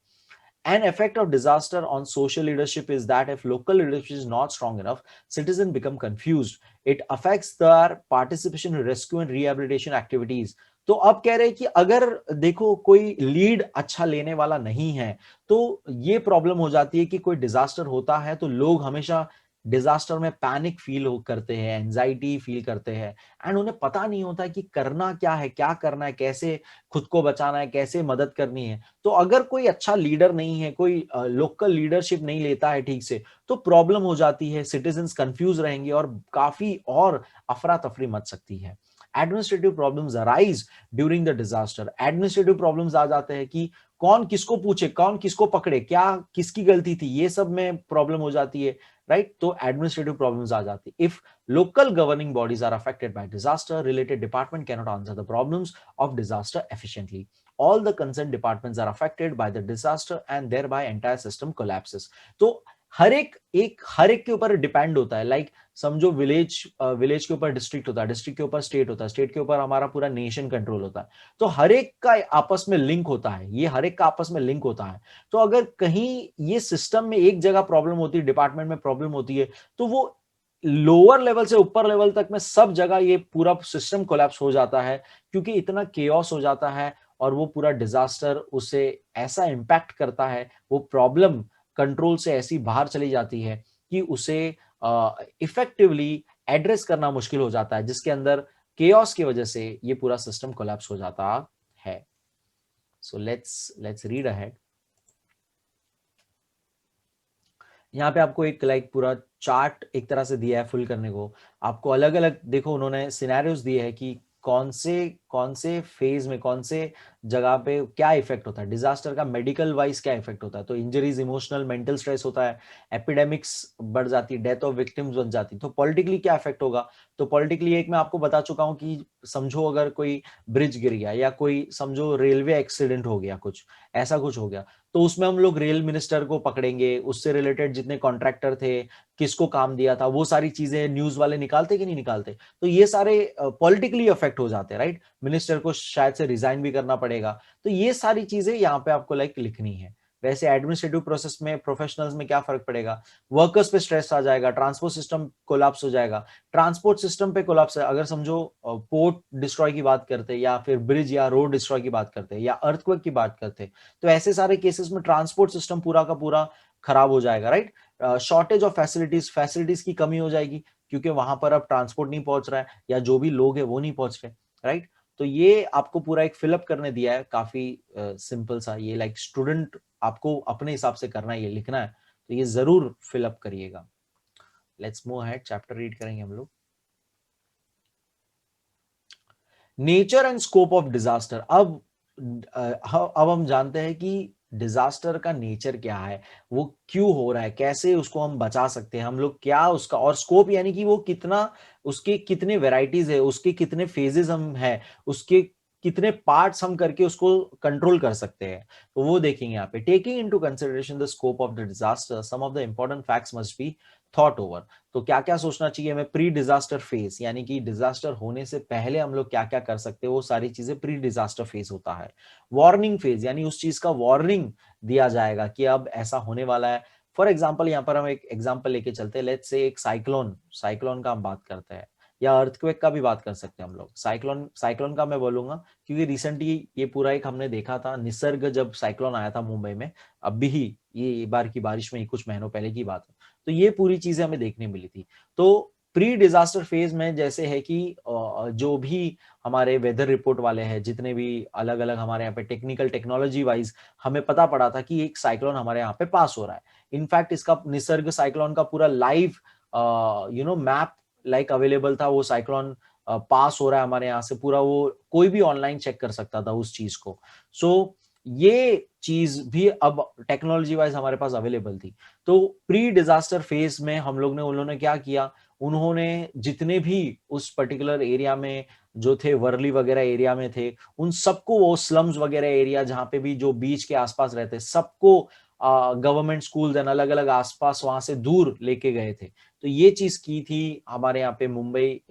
Speaker 1: An effect of disaster on social leadership is that if local leadership is not strong enough, citizens become confused. It affects their participation in rescue and rehabilitation activities. तो अब कह रहे हैं कि अगर देखो कोई लीड अच्छा लेने वाला नहीं है, तो ये प्रॉब्लम हो जाती है कि कोई डिजास्टर होता है तो लोग हमेशा डिजास्टर में पैनिक फील करते हैं, एंजाइटी फील करते हैं, एंड उन्हें पता नहीं होता है कि करना क्या है, क्या करना है, कैसे खुद को बचाना है, कैसे मदद करनी है। तो अगर कोई अच्छा लीडर नहीं है, कोई लोकल लीडरशिप नहीं लेता है ठीक से, तो प्रॉब्लम हो जाती है, सिटीजन्स कंफ्यूज रहेंगे और काफी और अफरा तफरी मच सकती है। Administrative problems arise during the disaster. Administrative problems आ जाते हैं कि कौन किसको पूछे, कौन किसको पकड़े, क्या किसकी गलती थी, ये सब में प्रॉब्लम हो जाती है, राइट? तो एडमिनिस्ट्रेटिव प्रॉब्लम्स आ जाती है। If local governing bodies are affected by disaster, related department cannot answer the problems of disaster efficiently. All the concerned departments are affected by the disaster and thereby entire system collapses. तो हर एक के ऊपर डिपेंड होता है, लाइक समझो विलेज के ऊपर डिस्ट्रिक्ट होता है, डिस्ट्रिक्ट के ऊपर स्टेट होता है, स्टेट के ऊपर हमारा पूरा नेशन कंट्रोल होता है। तो हर एक का आपस में लिंक होता है, ये हर एक का आपस में लिंक होता है। तो अगर कहीं ये सिस्टम में एक जगह प्रॉब्लम होती है, डिपार्टमेंट में प्रॉब्लम होती है, तो वो लोअर लेवल से ऊपर लेवल तक में सब जगह ये पूरा सिस्टम कोलैप्स हो जाता है, क्योंकि इतना केओस हो जाता है और वो पूरा डिजास्टर उसे ऐसा इंपैक्ट करता है, वो प्रॉब्लम कंट्रोल से ऐसी बाहर चली जाती है कि उसे इफेक्टिवली एड्रेस करना मुश्किल हो जाता है, जिसके अंदर केओस की वजह से ये पूरा सिस्टम कोलैप्स हो जाता है। So let's read ahead. यहाँ पे आपको एक लाइक पूरा चार्ट एक तरह से दिया है फुल करने को। आपको अलग अलग देखो उन्होंने सिनेरियोस दिए हैं कि कौन से फेज में, कौन से जगह पे क्या इफेक्ट होता है डिजास्टर का, मेडिकल वाइज क्या इफेक्ट होता है। तो इंजरीज, इमोशनल, मेंटल स्ट्रेस होता है, एपिडेमिक्स बढ़ जाती है, डेथ ऑफ विक्टिम्स बन जाती है। तो पॉलिटिकली क्या इफेक्ट होगा? तो पॉलिटिकली एक मैं आपको बता चुका हूं कि समझो अगर कोई ब्रिज गिर गया या कोई समझो रेलवे एक्सीडेंट हो गया, कुछ ऐसा कुछ हो गया, तो उसमें हम लोग रेल मिनिस्टर को पकड़ेंगे, उससे रिलेटेड जितने कॉन्ट्रैक्टर थे, किसको काम दिया था, वो सारी चीजें न्यूज वाले निकालते कि नहीं निकालते। तो ये सारे पॉलिटिकली अफेक्ट हो जाते हैं, राइट? मिनिस्टर को शायद से रिजाइन भी करना पड़ेगा। तो ये सारी चीजें यहाँ पे आपको लाइक लिखनी है। वैसे एडमिनिस्ट्रेटिव प्रोसेस में, प्रोफेशनल्स में क्या फर्क पड़ेगा? वर्कर्स पे स्ट्रेस आ जाएगा, ट्रांसपोर्ट सिस्टम कोलैप्स हो जाएगा। ट्रांसपोर्ट सिस्टम पे कोलैप्स है, अगर समझो पोर्ट डिस्ट्रॉय की बात करते हैं या फिर ब्रिज या रोड डिस्ट्रॉय की बात करते हैं या अर्थक्वेक की बात करते हैं, तो ऐसे सारे केसेस में ट्रांसपोर्ट सिस्टम पूरा का पूरा खराब हो जाएगा, right? Shortage of facilities, facilities की कमी हो जाएगी, क्योंकि वहां पर अब ट्रांसपोर्ट नहीं पहुंच रहा है या जो भी लोग है वो नहीं पहुंच रहे, राइट? तो ये आपको पूरा एक फिलअप करने दिया है, काफी सिंपल सा। ये लाइक स्टूडेंट आपको अपने हिसाब से करना है, ये लिखना है, तो ये जरूर फिलअप करिएगा। Let's move ahead, chapter read करेंगे हम लोग। Nature and scope of disaster. अब हम जानते हैं कि डिजास्टर का नेचर क्या है, वो क्यों हो रहा है, कैसे उसको हम बचा सकते हैं हम लोग, क्या उसका, और स्कोप यानी कि वो कितना, उसके कितने वेराइटीज है, उसके कितने फेजेस हम है, उसके कितने पार्ट्स हम करके उसको कंट्रोल कर सकते हैं, तो वो देखेंगे यहाँ पे। Taking into consideration the scope of the disaster, some of the important facts must be thought over. तो क्या क्या सोचना चाहिए हमें प्री डिजास्टर फेज, यानी कि डिजास्टर होने से पहले हम लोग क्या क्या कर सकते हैं, वो सारी चीजें प्री डिजास्टर फेज होता है। वार्निंग फेज, यानी उस चीज का वार्निंग दिया जाएगा कि अब ऐसा होने वाला है। फॉर एग्जाम्पल यहाँ पर हम एक एग्जाम्पल लेके चलते हैं, लेट्स से एक साइक्लोन, साइक्लोन का हम बात करते हैं, या अर्थक्वेक का भी बात कर सकते हैं हम लोग। साइक्लोन, साइक्लोन का मैं बोलूंगा क्योंकि रिसेंटली ये पूरा एक हमने देखा था, निसर्ग जब साइक्लोन आया था मुंबई में, अभी ही ये बार की बारिश में ही कुछ महीनों पहले की बात है, तो ये पूरी चीजें हमें देखने मिली थी। तो प्री डिजास्टर फेज में जैसे है कि जो भी हमारे वेदर रिपोर्ट वाले हैं, जितने भी अलग अलग हमारे यहाँ पे टेक्निकल टेक्नोलॉजी वाइज हमें पता पड़ा था कि एक साइक्लोन हमारे यहाँ पे पास हो रहा है। इनफैक्ट इसका निसर्ग साइक्लोन का पूरा लाइव मैप लाइक अवेलेबल था, वो साइक्लोन पास हो रहा है हमारे यहाँ से, पूरा वो कोई भी ऑनलाइन चेक कर सकता था उस चीज को। सो ये चीज भी अब टेक्नोलॉजी वाइज हमारे पास अवेलेबल थी। तो प्री डिजास्टर फेज में हम लोग ने, उन्होंने क्या किया, उन्होंने जितने भी उस पर्टिकुलर एरिया में जो थे, वर्ली वगैरह एरिया में थे, उन सबको, वो स्लम्स वगैरह एरिया जहां पे भी जो बीच के आसपास रहते, सबको गवर्नमेंट स्कूल्स एंड अलग अलग आसपास वहां से दूर लेके गए थे। तो ये चीज की थी हमारे यहाँ पे मुंबई,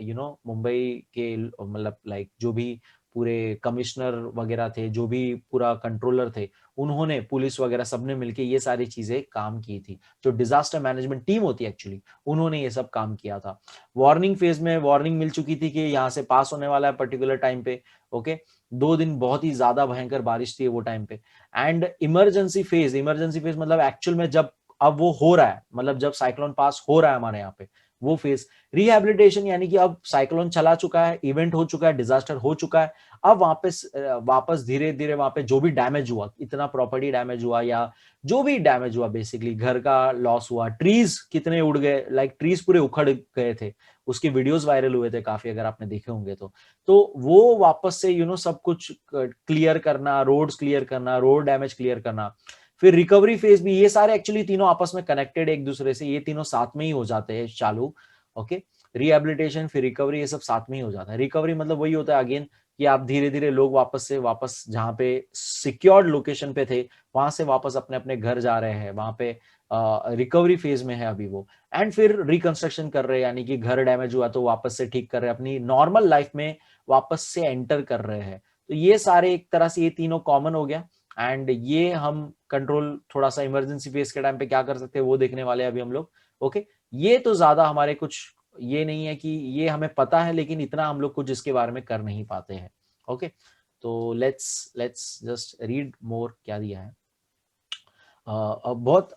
Speaker 1: मुंबई के मतलब लाइक जो भी पूरे कमिश्नर वगैरह थे, जो भी पूरा कंट्रोलर थे, उन्होंने, पुलिस वगैरह सबने मिलके ये सारी चीजें काम की थी। जो डिजास्टर मैनेजमेंट टीम होती है एक्चुअली, उन्होंने ये सब काम किया था। वार्निंग फेज में वार्निंग मिल चुकी थी कि यहाँ से पास होने वाला है पर्टिकुलर टाइम पे। ओके, 2 दिन बहुत ही ज्यादा भयंकर बारिश थी वो टाइम पे। And emergency phase, emergency phase मतलब एक्चुअल में जब अब वो हो रहा है, मतलब जब साइक्लोन पास हो रहा है हमारे यहाँ पे, वो फेज। रिहेबिलिटेशन यानी कि अब साइक्लोन चला चुका है, इवेंट हो चुका है, डिजास्टर हो चुका है, अब वापस धीरे धीरे वहां पे जो भी डैमेज हुआ, इतना प्रॉपर्टी डैमेज हुआ या जो भी डैमेज हुआ, बेसिकली घर का लॉस हुआ, ट्रीज कितने उड़ गए, लाइक ट्रीज पूरे उखड़ गए थे, उसके वीडियोस वायरल हुए थे काफी, अगर आपने देखे होंगे तो वो वापस से सब कुछ क्लियर करना, रोड्स क्लियर करना, रोड डैमेज क्लियर करना, फिर रिकवरी फेज भी, ये सारे एक्चुअली तीनों आपस में कनेक्टेड एक दूसरे से, ये तीनों साथ में ही हो जाते हैं चालू। ओके, रिहेबिलिटेशन फिर रिकवरी, ये सब साथ में ही हो जाता है। रिकवरी मतलब वही होता है अगेन कि आप धीरे धीरे लोग वापस जहां पे सिक्योर्ड लोकेशन पे थे, वहां से वापस अपने अपने घर जा रहे हैं, वहां पे रिकवरी फेज में है अभी वो। एंड फिर रिकंस्ट्रक्शन कर रहे हैं, यानी कि घर डैमेज हुआ तो वापस से ठीक कर रहे हैं, अपनी नॉर्मल लाइफ में वापस से एंटर कर रहे हैं। तो ये सारे एक तरह से ये तीनों कॉमन हो गया। एंड ये हम कंट्रोल थोड़ा सा इमरजेंसी फेज के टाइम पे क्या कर सकते हैं वो देखने वाले हैं अभी हम लोग। ओके, ये तो ज्यादा हमारे कुछ ये नहीं है कि ये हमें पता है, लेकिन इतना हम लोग कुछ इसके बारे में कर नहीं पाते हैं। ओके, तो लेट्स जस्ट रीड मोर, क्या दिया है। बहुत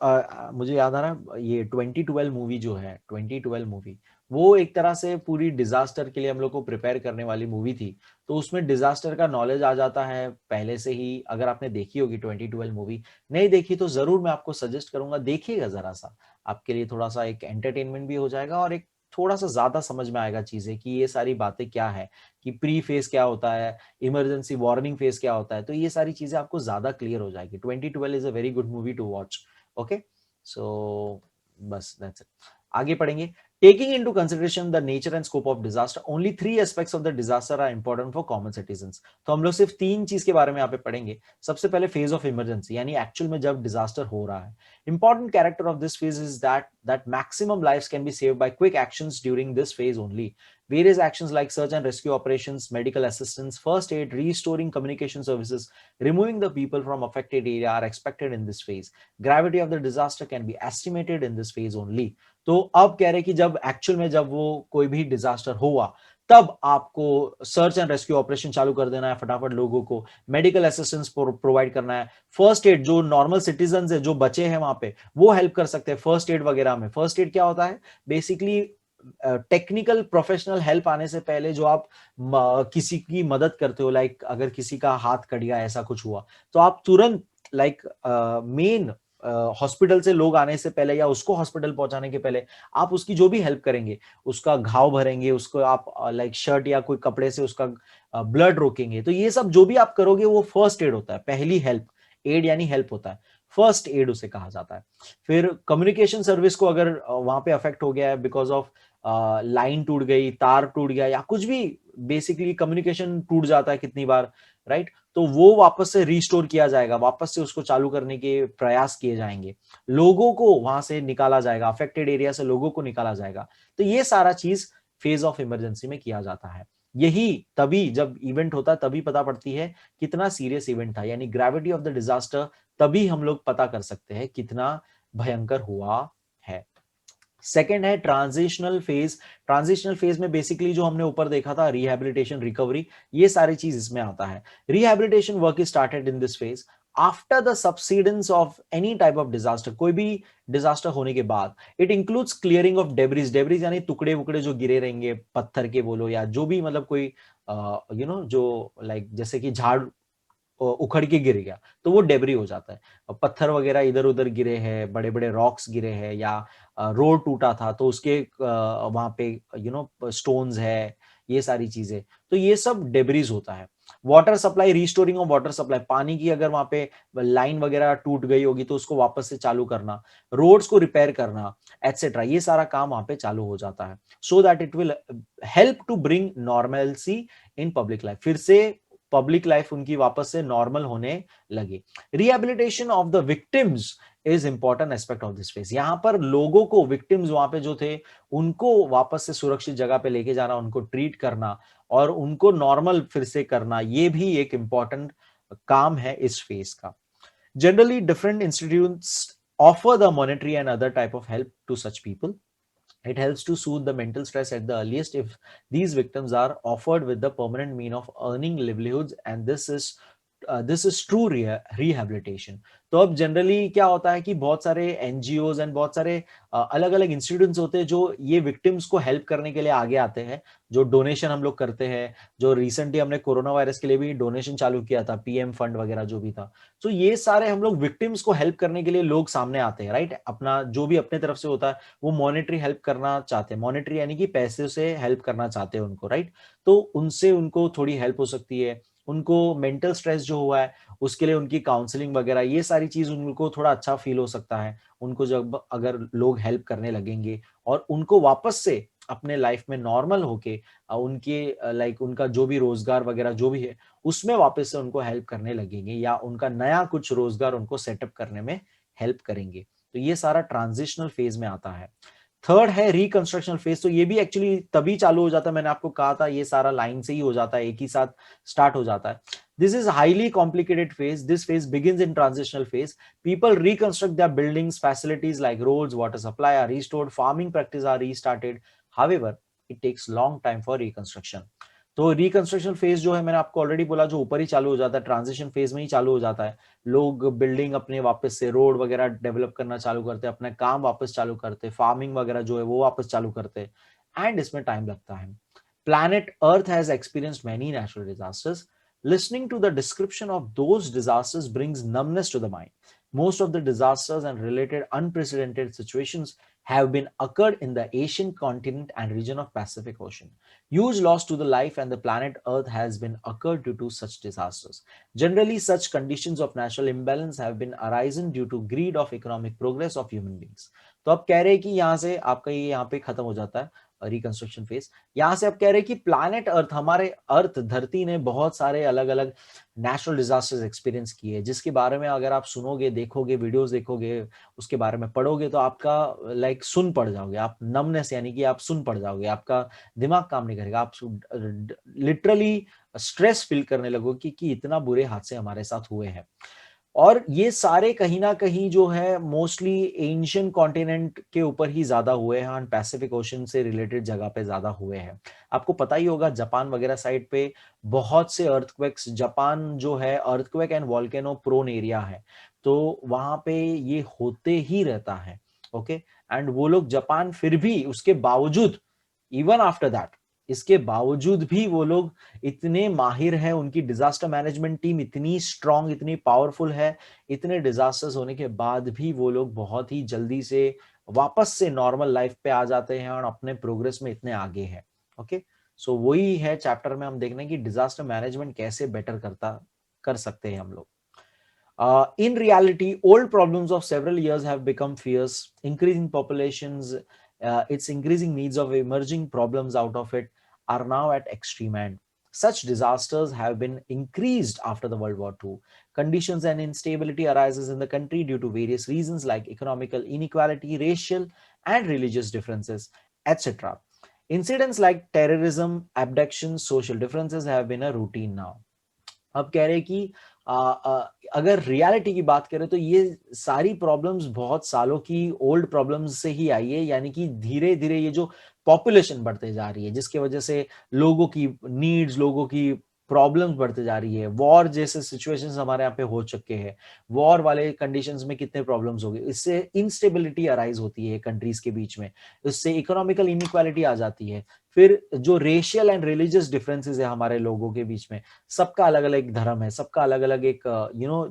Speaker 1: मुझे याद आ रहा है, ये 2012 मूवी जो है, 2012 मूवी, वो एक तरह से पूरी डिजास्टर के लिए हम लोग को प्रिपेयर करने वाली मूवी थी। तो उसमें डिजास्टर का नॉलेज आ जाता है पहले से ही। अगर आपने देखी होगी 2012 मूवी, नहीं देखी तो जरूर मैं आपको सजेस्ट करूंगा, देखिएगा जरा सा, आपके लिए थोड़ा सा एक एंटरटेनमेंट भी हो जाएगा और एक थोड़ा सा ज्यादा समझ में आएगा चीजें कि ये सारी बातें क्या है, कि प्री फेज क्या होता है, इमरजेंसी वार्निंग फेज क्या होता है। तो ये सारी चीजें आपको ज्यादा क्लियर हो जाएगी। 2012 is a very good movie to watch. Okay, so बस दैट्स इट। आगे पढ़ेंगे। Taking into consideration the nature and scope of disaster, only 3 aspects of the disaster are important for common citizens. तो हम लोग सिर्फ 3 चीज के बारे में यहाँ पे पढ़ेंगे। सबसे पहले फेज ऑफ इमरजेंसी, यानी एक्चुअल में जब डिजास्टर हो रहा है। Important character of this phase is that maximum lives can be saved by quick actions during this phase only. Various actions like search and rescue operations, medical assistance, first aid, restoring communication services, removing the people from affected area are expected in this phase. Gravity of the disaster can be estimated in this phase only. तो अब कह रहे कि जब एक्चुअल में जब वो कोई भी डिजास्टर हुआ, तब आपको सर्च एंड रेस्क्यू ऑपरेशन चालू कर देना है, फटाफट लोगों को मेडिकल असिस्टेंस प्रोवाइड करना है, फर्स्ट एड, जो नॉर्मल सिटीजन है जो बचे हैं वहां पे, वो हेल्प कर सकते हैं फर्स्ट एड वगैरह में। फर्स्ट एड क्या होता है, बेसिकली टेक्निकल प्रोफेशनल हेल्प आने से पहले जो आप किसी की मदद करते हो, लाइक अगर किसी का हाथ कट गया, ऐसा कुछ हुआ, तो आप तुरंत लाइक मेन हॉस्पिटल से लोग आने से पहले या उसको हॉस्पिटल पहुंचाने के पहले आप उसकी जो भी हेल्प करेंगे, उसका घाव भरेंगे, उसको आप लाइक शर्ट या कोई कपड़े से उसका ब्लड रोकेंगे, तो ये सब जो भी आप करोगे वो फर्स्ट एड होता है, पहली हेल्प। एड यानी हेल्प होता है, फर्स्ट एड उसे कहा जाता है। फिर कम्युनिकेशन सर्विस को अगर वहां पे अफेक्ट हो गया है बिकॉज ऑफ लाइन टूट गई, तार टूट गया या कुछ भी, बेसिकली कम्युनिकेशन टूट जाता है कितनी बार, राइट, तो वो वापस से रिस्टोर किया जाएगा, वापस से उसको चालू करने के प्रयास किए जाएंगे, लोगों को वहां से निकाला जाएगा, अफेक्टेड एरिया से लोगों को निकाला जाएगा। तो ये सारा चीज फेज ऑफ इमरजेंसी में किया जाता है। यही तभी जब इवेंट होता है तभी पता पड़ती है कितना सीरियस इवेंट था, यानी ग्रेविटी ऑफ द डिजास्टर, तभी हम लोग पता कर सकते हैं कितना भयंकर हुआ है। सेकेंड है ट्रांजिशनल फेज। ट्रांजिशनल फेज में बेसिकली जो हमने ऊपर देखा था, रिहैबिलिटेशन, रिकवरी, ये सारी चीज इसमें आता है। Rehabilitation work is started in this phase after the subsidence of any type of disaster, कोई भी डिजास्टर होने के बाद। It includes clearing of debris, debris यानी टुकड़े वुकड़े जो गिरे रहेंगे, पत्थर के बोलो या जो भी, मतलब कोई जो लाइक जैसे कि झाड़ उखड़ के गिर गया तो वो डेबरी हो जाता है। पत्थर वगैरह इधर उधर गिरे हैं, बड़े बड़े रॉक्स गिरे हैं, या रोड टूटा था तो उसके वहां पे स्टोन्स है, ये सारी चीजें, तो ये सब डेबरीज होता है। Water supply, restoring of water supply, पानी की अगर वहां पे लाइन वगैरह टूट गई होगी तो उसको वापस से चालू करना, रोड्स को रिपेयर करना, एटसेट्रा, ये सारा काम वहां पे चालू हो जाता है। So that it will help to bring normalcy in public life, फिर से पब्लिक लाइफ उनकी वापस से नॉर्मल होने लगी। Rehabilitation of the victims is important aspect of this phase. यहां पर लोगों को, विक्टिम्स वहां पे जो थे, उनको वापस से सुरक्षित जगह पे लेके जाना, उनको ट्रीट करना और उनको नॉर्मल फिर से करना, ये भी एक इंपॉर्टेंट काम है इस फेज का। Generally different institutes offer the monetary and other type of help to such people. It helps to soothe the mental stress at the earliest if these victims are offered with the permanent mean of earning livelihoods, and this is true rehabilitation. तो अब जनरली क्या होता है कि बहुत सारे एनजीओज एंड बहुत सारे अलग अलग इंस्टीट्यूट्स होते हैं जो ये विक्टिम्स को हेल्प करने के लिए आगे आते हैं, जो डोनेशन हम लोग करते हैं, जो रिसेंटली हमने कोरोना वायरस के लिए भी डोनेशन चालू किया था, पीएम फंड वगैरह जो भी था। तो ये सारे हम लोग विक्टिम्स को हेल्प करने के लिए लोग सामने आते हैं, राइट, अपना जो भी अपने तरफ से होता है वो मॉनेटरी हेल्प करना चाहते हैं, मॉनेटरी यानी कि पैसे से हेल्प करना चाहते हैं उनको, राइट। तो उनसे उनको थोड़ी हेल्प हो सकती है, उनको मेंटल स्ट्रेस जो हुआ है उसके लिए उनकी काउंसलिंग वगैरह, ये सारी चीज उनको थोड़ा अच्छा फील हो सकता है उनको जब अगर लोग हेल्प करने लगेंगे और उनको वापस से अपने लाइफ में नॉर्मल होके उनके लाइक उनका जो भी रोजगार वगैरह जो भी है उसमें वापस से उनको हेल्प करने लगेंगे या उनका नया कुछ रोजगार उनको सेटअप करने में हेल्प करेंगे। तो ये सारा ट्रांजिशनल फेज में आता है। थर्ड है रिकंस्ट्रक्शन फेज। तो ये भी एक्चुअली तभी चालू हो जाता है, मैंने आपको कहा था ये सारा लाइन से ही हो जाता है, एक ही साथ स्टार्ट हो जाता है। This is highly complicated phase. This phase begins in transitional phase. People reconstruct their buildings, facilities like roads, water supply are restored, farming practices are restarted. However, it takes long time for reconstruction. तो रिकंस्ट्रक्शन फेज जो है, मैंने आपको ऑलरेडी बोला, जो ऊपर ही चालू हो जाता है, ट्रांजिशन फेज में ही चालू हो जाता है। लोग बिल्डिंग अपने वापस से रोड वगैरह डेवलप करना चालू करते हैं, अपना काम वापस चालू करते हैं, फार्मिंग वगैरह जो है वो वापस चालू करते हैं, एंड इसमें टाइम लगता है। Planet earth has experienced many natural disasters. Listening to the description of those disasters brings numbness to the mind. Most of the disasters and related unprecedented situations have been occurred in the Asian continent and region of Pacific Ocean. Huge loss to the life and the planet Earth has been occurred due to such disasters. Generally, such conditions of natural imbalance have been arisen due to greed of economic progress of human beings. तो अब कह रहे हैं कि यहाँ से आपका ये यहाँ पे खत्म हो जाता है रिकंस्ट्रक्शन फेज। यहाँ से अब कह रहे हैं कि प्लैनेट अर्थ, हमारे अर्थ धरती ने बहुत सारे अलग अलग नेचुरल डिजास्टर्स एक्सपीरियंस किए, जिसके बारे में अगर आप सुनोगे, देखोगे, वीडियोस देखोगे, उसके बारे में पढ़ोगे तो आपका लाइक सुन पड़ जाओगे आप, नमनेस यानी कि आप सुन पड़ जाओगे, आपका दिमाग काम नहीं करेगा, आप लिटरली स्ट्रेस फील करने लगोगे कि इतना बुरे हादसे हमारे साथ हुए हैं। और ये सारे कहीं ना कहीं जो है मोस्टली एंशियंट कॉन्टिनेंट के ऊपर ही ज्यादा हुए हैं, पैसिफिक ओशन से रिलेटेड जगह पे ज्यादा हुए हैं। आपको पता ही होगा जापान वगैरह साइड पे बहुत से अर्थक्वेक्स, जापान जो है earthquake and volcano prone area है, तो वहां पे ये होते ही रहता है। ओके, एंड वो लोग जापान फिर भी उसके बावजूद, इवन आफ्टर दैट, इसके बावजूद भी वो लोग इतने माहिर हैं, उनकी डिजास्टर मैनेजमेंट टीम इतनी स्ट्रांग, इतनी पावरफुल है, इतने डिजास्टर्स होने के बाद भी वो लोग बहुत ही जल्दी से वापस से नॉर्मल लाइफ पे आ जाते हैं और अपने प्रोग्रेस में इतने आगे हैं। ओके, सो वही है चैप्टर में हम देखने की डिजास्टर मैनेजमेंट कैसे बेटर कर सकते हैं हम लोग। In reality, old problems of several years have become fierce, increasing populations, its increasing needs of emerging problems out of it are now at extreme end. Such disasters have been increased after the World War II. Conditions and instability arises in the country due to various reasons like economical inequality, racial and religious differences, etc. Incidents like terrorism, abductions, social differences have been a routine now. अब कह रहे कि अगर रियलिटी की बात करें तो ये सारी प्रॉब्लम्स बहुत सालों की ओल्ड प्रॉब्लम्स से ही आई है, यानी कि धीरे-धीरे ये जो पॉपुलेशन बढ़ते जा रही है, जिसकी वजह से लोगों की नीड्स, लोगों की प्रॉब्लम्स बढ़ते जा रही है। वॉर जैसे सिचुएशंस हमारे यहाँ पे हो चुके हैं। वॉर वाले कंडीशंस में कितने प्रॉब्लम्स हो गए। इससे इंस्टेबिलिटी अराइज़ होती है कंट्रीज़ के बीच में। इससे इकोनॉमिकल इनइक्वालिटी आ जाती है। फिर जो रेशियल एंड रिलिजियस डिफरेंसेस है हमारे लोगों के बीच में, सबका अलग-अलग धर्म है, सबका अलग-अलग एक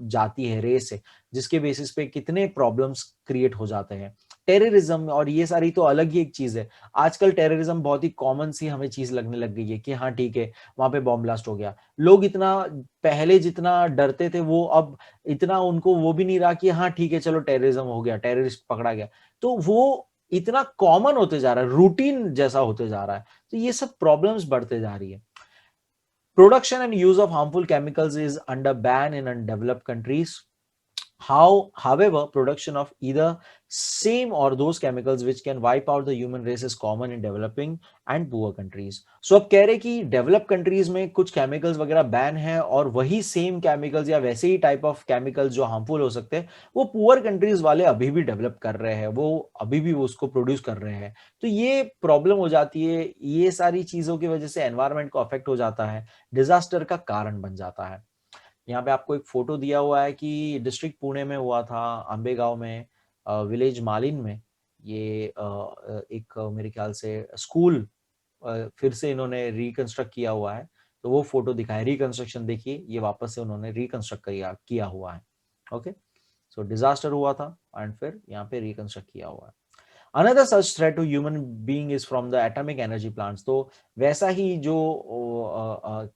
Speaker 1: जाति है, रेस है, जिसके बेसिस पे कितने प्रॉब्लम्स क्रिएट हो जाते हैं। टेररिज्म और ये सारी तो अलग ही एक चीज़ है। आजकल टेररिज्म बहुत ही कॉमन सी हमें चीज़ लगने लग गई है कि हाँ, ठीक है, वहाँ पे बॉम्ब ब्लास्ट हो गया। लोग इतना पहले जितना डरते थे, वो अब इतना उनको वो भी नहीं रहा कि हाँ, ठीक है, चलो टेररिज्म हो गया, टेररिस्ट पकड़ा गया। तो वो इतना कॉमन होते जा रहा है, रूटीन जैसा होते जा रहा है। तो ये सब प्रॉब्लम्स बढ़ते जा रही है। Production and use of harmful chemicals is under ban in undeveloped countries. However, production of either same or those chemicals which can wipe out the human race is common in developing and poor countries. So अब कह रहे कि डेवलप कंट्रीज में कुछ केमिकल्स वगैरह बैन है और वही सेम केमिकल्स या वैसे ही टाइप ऑफ केमिकल्स जो हार्मफुल हो सकते हैं वो पुअर कंट्रीज वाले अभी भी डेवलप कर रहे हैं, वो अभी भी उसको प्रोड्यूस कर रहे हैं। तो ये प्रॉब्लम हो जाती है, ये सारी चीजों की वजह से एनवायरमेंट को अफेक्ट हो जाता है, डिजास्टर का कारण बन जाता है। यहाँ पे आपको एक फोटो दिया हुआ है कि डिस्ट्रिक्ट पुणे में हुआ था, अंबेगांव में, विलेज मालिन में। ये एक मेरे ख्याल से स्कूल फिर से इन्होंने रिकंस्ट्रक्ट किया हुआ है। तो वो फोटो दिखाया, रिकंस्ट्रक्शन देखिए, ये वापस से उन्होंने रिकंस्ट्रक्ट किया हुआ है। ओके, सो डिजास्टर हुआ था एंड फिर यहाँ पे रिकंस्ट्रक्ट किया हुआ है। Another such threat to human being is from the atomic energy plants. तो वैसा ही जो